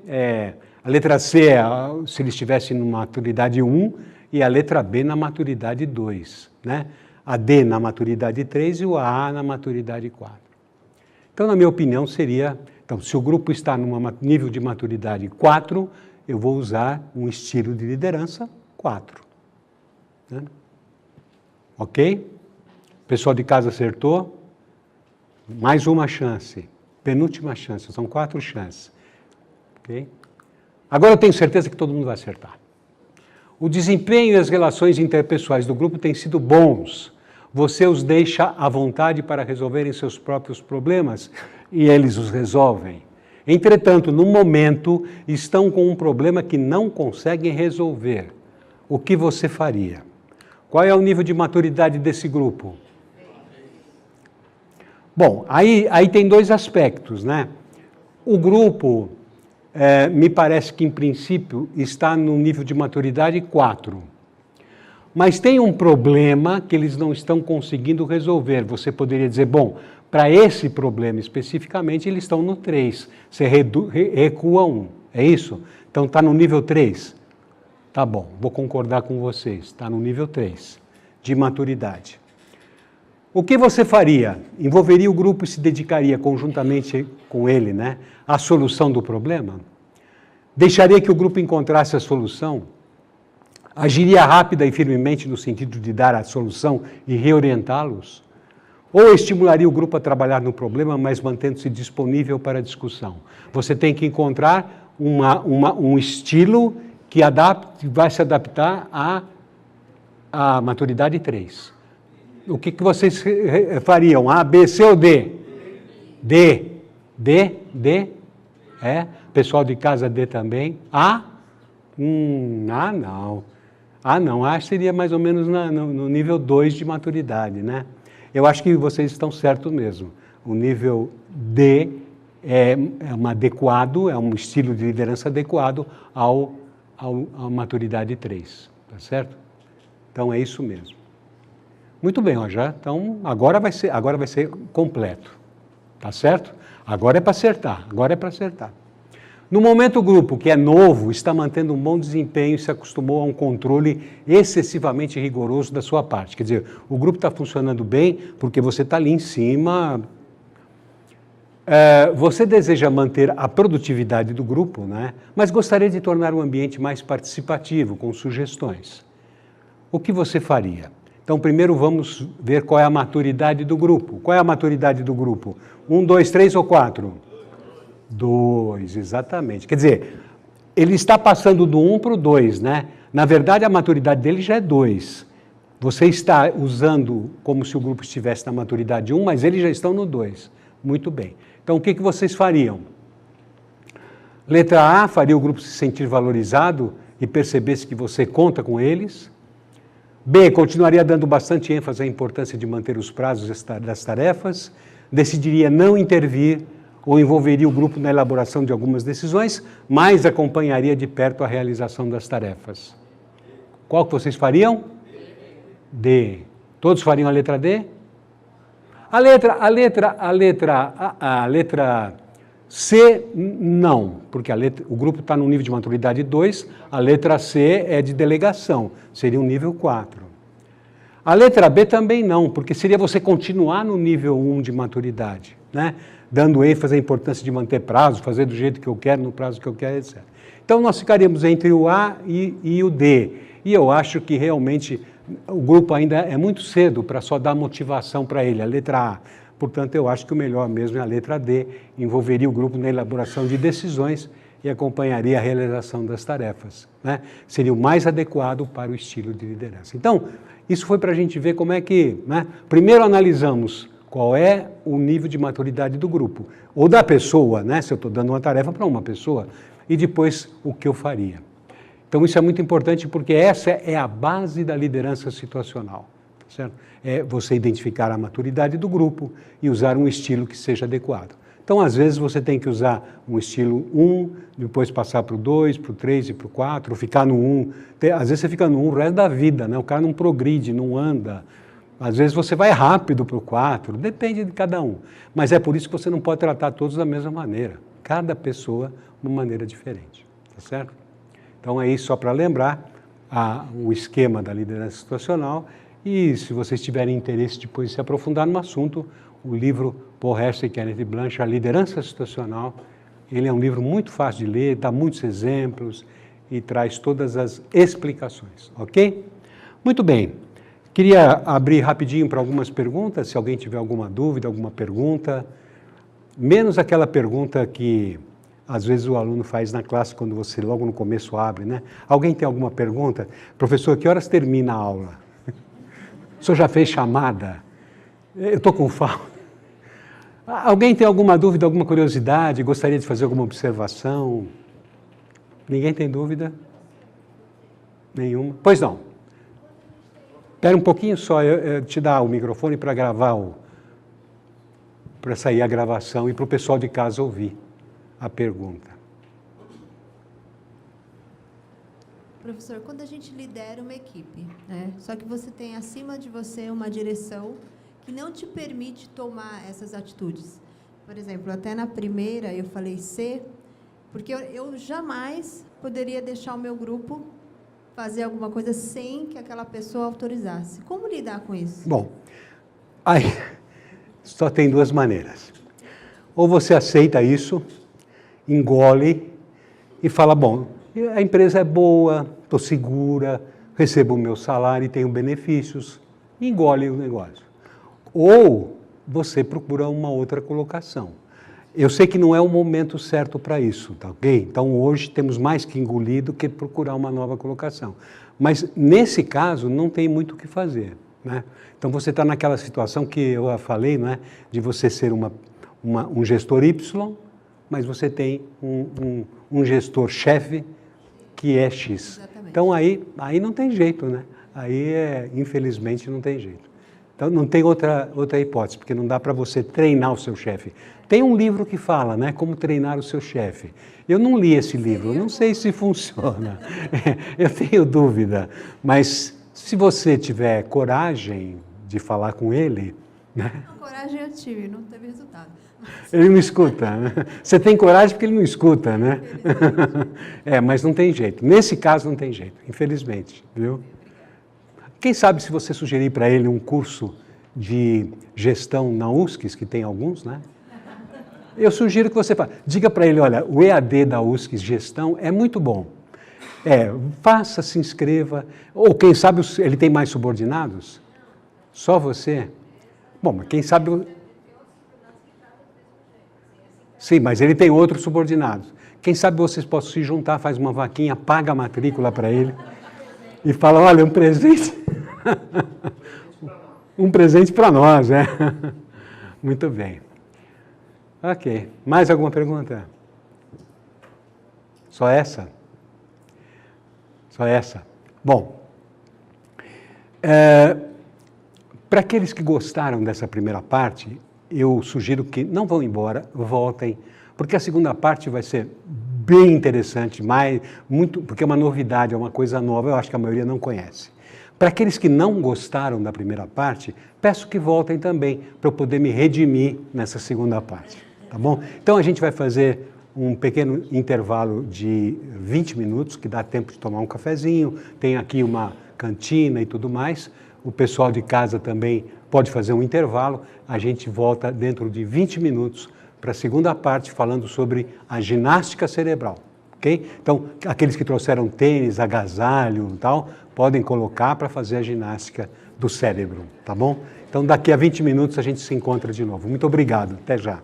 a letra C é se ele estivesse na maturidade 1 e a letra B na maturidade 2, né? A D na maturidade 3 e o A na maturidade 4. Então, na minha opinião, seria... Então, se o grupo está num nível de maturidade 4, eu vou usar um estilo de liderança 4. Né? Ok? Pessoal de casa acertou? Mais uma chance. Penúltima chance. São 4 chances. Ok? Agora eu tenho certeza que todo mundo vai acertar. O desempenho e as relações interpessoais do grupo têm sido bons. Você os deixa à vontade para resolverem seus próprios problemas e eles os resolvem. Entretanto, no momento, estão com um problema que não conseguem resolver. O que você faria? Qual é o nível de maturidade desse grupo? Bom, aí tem 2 aspectos, né? O grupo, me parece que, em princípio, está no nível de maturidade 4. mas tem um problema que eles não estão conseguindo resolver. Você poderia dizer, bom, para esse problema especificamente, eles estão no 3. Você recua 1, é isso? Então está no nível 3. Tá bom, vou concordar com vocês, está no nível 3 de maturidade. O que você faria? Envolveria o grupo e se dedicaria conjuntamente com ele, né, à solução do problema? Deixaria que o grupo encontrasse a solução? Agiria rápida e firmemente no sentido de dar a solução e reorientá-los? Ou estimularia o grupo a trabalhar no problema, mas mantendo-se disponível para a discussão? Você tem que encontrar um estilo que vai se adaptar à maturidade 3. O que vocês fariam? A, B, C ou D? D. D? É? Pessoal de casa, D também. A? Não. Não. A seria mais ou menos no nível 2 de maturidade, né? Eu acho que vocês estão certos mesmo. O nível D é um estilo de liderança adequado à maturidade 3, tá certo? Então é isso mesmo. Muito bem, então agora vai ser completo, tá certo? Agora é para acertar, No momento o grupo, que é novo, está mantendo um bom desempenho e se acostumou a um controle excessivamente rigoroso da sua parte. Quer dizer, o grupo está funcionando bem porque você está ali em cima. Você deseja manter a produtividade do grupo, né? Mas gostaria de tornar o ambiente mais participativo, com sugestões. O que você faria? Então, primeiro vamos ver qual é a maturidade do grupo. Qual é a maturidade do grupo? 1, 2, 3 ou 4? 2, exatamente. Quer dizer, ele está passando do 1 para o 2, né? Na verdade, a maturidade dele já é 2. Você está usando como se o grupo estivesse na maturidade 1, mas eles já estão no 2. Muito bem. Então, o que vocês fariam? Letra A, faria o grupo se sentir valorizado e percebesse que você conta com eles. B, continuaria dando bastante ênfase à importância de manter os prazos das tarefas. Decidiria não intervir ou envolveria o grupo na elaboração de algumas decisões, mas acompanharia de perto a realização das tarefas. Qual que vocês fariam? D. Todos fariam a letra D? A letra C, não, porque o grupo está no nível de maturidade 2, a letra C é de delegação, seria um nível 4. A letra B também não, porque seria você continuar no nível 1 de maturidade, né? Dando ênfase à importância de manter prazo, fazer do jeito que eu quero, no prazo que eu quero, etc. Então, nós ficaríamos entre o A e o D. E eu acho que realmente o grupo ainda é muito cedo para só dar motivação para ele, a letra A. Portanto, eu acho que o melhor mesmo é a letra D, envolveria o grupo na elaboração de decisões e acompanharia a realização das tarefas, né? Seria o mais adequado para o estilo de liderança. Então, isso foi para a gente ver como é que, né? Primeiro analisamos qual é o nível de maturidade do grupo, ou da pessoa, né? Se eu estou dando uma tarefa para uma pessoa, e depois o que eu faria. Então, isso é muito importante porque essa é a base da liderança situacional, certo? É você identificar a maturidade do grupo e usar um estilo que seja adequado. Então, às vezes, você tem que usar um estilo 1, depois passar para o 2, para o 3 e para o 4, ficar no 1. Às vezes você fica no 1 o resto da vida, né? O cara não progride, não anda. Às vezes você vai rápido para o 4, depende de cada um. Mas é por isso que você não pode tratar todos da mesma maneira. Cada pessoa de uma maneira diferente, tá certo? Então, é isso só para lembrar o esquema da liderança situacional. E se vocês tiverem interesse depois de se aprofundar no assunto, o livro Paul Hester e Kenneth Blanchard, A Liderança Situacional, ele é um livro muito fácil de ler, dá muitos exemplos e traz todas as explicações, ok? Muito bem. Queria abrir rapidinho para algumas perguntas, se alguém tiver alguma dúvida, alguma pergunta, menos aquela pergunta que às vezes o aluno faz na classe quando você logo no começo abre, né? Alguém tem alguma pergunta? Professor, que horas termina a aula? O senhor já fez chamada? Eu estou com falta. Alguém tem alguma dúvida, alguma curiosidade? Gostaria de fazer alguma observação? Ninguém tem dúvida? Nenhuma? Pois não. Espera um pouquinho só, eu te dar o microfone para gravar, para sair a gravação e para o pessoal de casa ouvir a pergunta. Professor, quando a gente lidera uma equipe, né? Só que você tem acima de você uma direção que não te permite tomar essas atitudes. Por exemplo, até na primeira eu falei C, porque eu jamais poderia deixar o meu grupo fazer alguma coisa sem que aquela pessoa autorizasse. Como lidar com isso? Bom, aí só tem duas maneiras. Ou você aceita isso, engole e fala, bom, a empresa é boa, estou segura, recebo o meu salário e tenho benefícios, engole o negócio. Ou você procura uma outra colocação. Eu sei que não é o momento certo para isso, tá ok? Então hoje temos mais que engolir do que procurar uma nova colocação. Mas nesse caso não tem muito o que fazer, né? Então você está naquela situação que eu falei, não é? De você ser um gestor Y, mas você tem um gestor-chefe que é X. Exatamente. Então aí não tem jeito, né? Aí infelizmente não tem jeito. Então não tem outra hipótese, porque não dá para você treinar o seu chefe. Tem um livro que fala, né, como treinar o seu chefe. Eu não li esse livro, eu não sei se funciona. Eu tenho dúvida, mas se você tiver coragem de falar com ele, né? A coragem eu tive, não teve resultado. Ele não escuta, né? Você tem coragem porque ele não escuta, né? Mas não tem jeito. Nesse caso não tem jeito, infelizmente, viu? Quem sabe se você sugerir para ele um curso de gestão na USCS, que tem alguns, né? Eu sugiro que você diga para ele, olha, o EAD da USCS Gestão é muito bom. Faça, se inscreva. Ou quem sabe ele tem mais subordinados? Só você? Bom, mas quem sabe... Sim, mas ele tem outros subordinados. Quem sabe vocês possam se juntar, faz uma vaquinha, paga a matrícula para ele e fala, olha, um presente... um presente para nós, né? Muito bem. Ok. Mais alguma pergunta? Só essa? Só essa? Bom, para aqueles que gostaram dessa primeira parte, eu sugiro que não vão embora, voltem, porque a segunda parte vai ser bem interessante, porque é uma novidade, é uma coisa nova, eu acho que a maioria não conhece. Para aqueles que não gostaram da primeira parte, peço que voltem também, para eu poder me redimir nessa segunda parte, tá bom? Então a gente vai fazer um pequeno intervalo de 20 minutos, que dá tempo de tomar um cafezinho, tem aqui uma cantina e tudo mais. O pessoal de casa também pode fazer um intervalo. A gente volta dentro de 20 minutos para a segunda parte, falando sobre a ginástica cerebral, ok? Então, aqueles que trouxeram tênis, agasalho e tal, podem colocar para fazer a ginástica do cérebro, tá bom? Então, daqui a 20 minutos a gente se encontra de novo. Muito obrigado. Até já.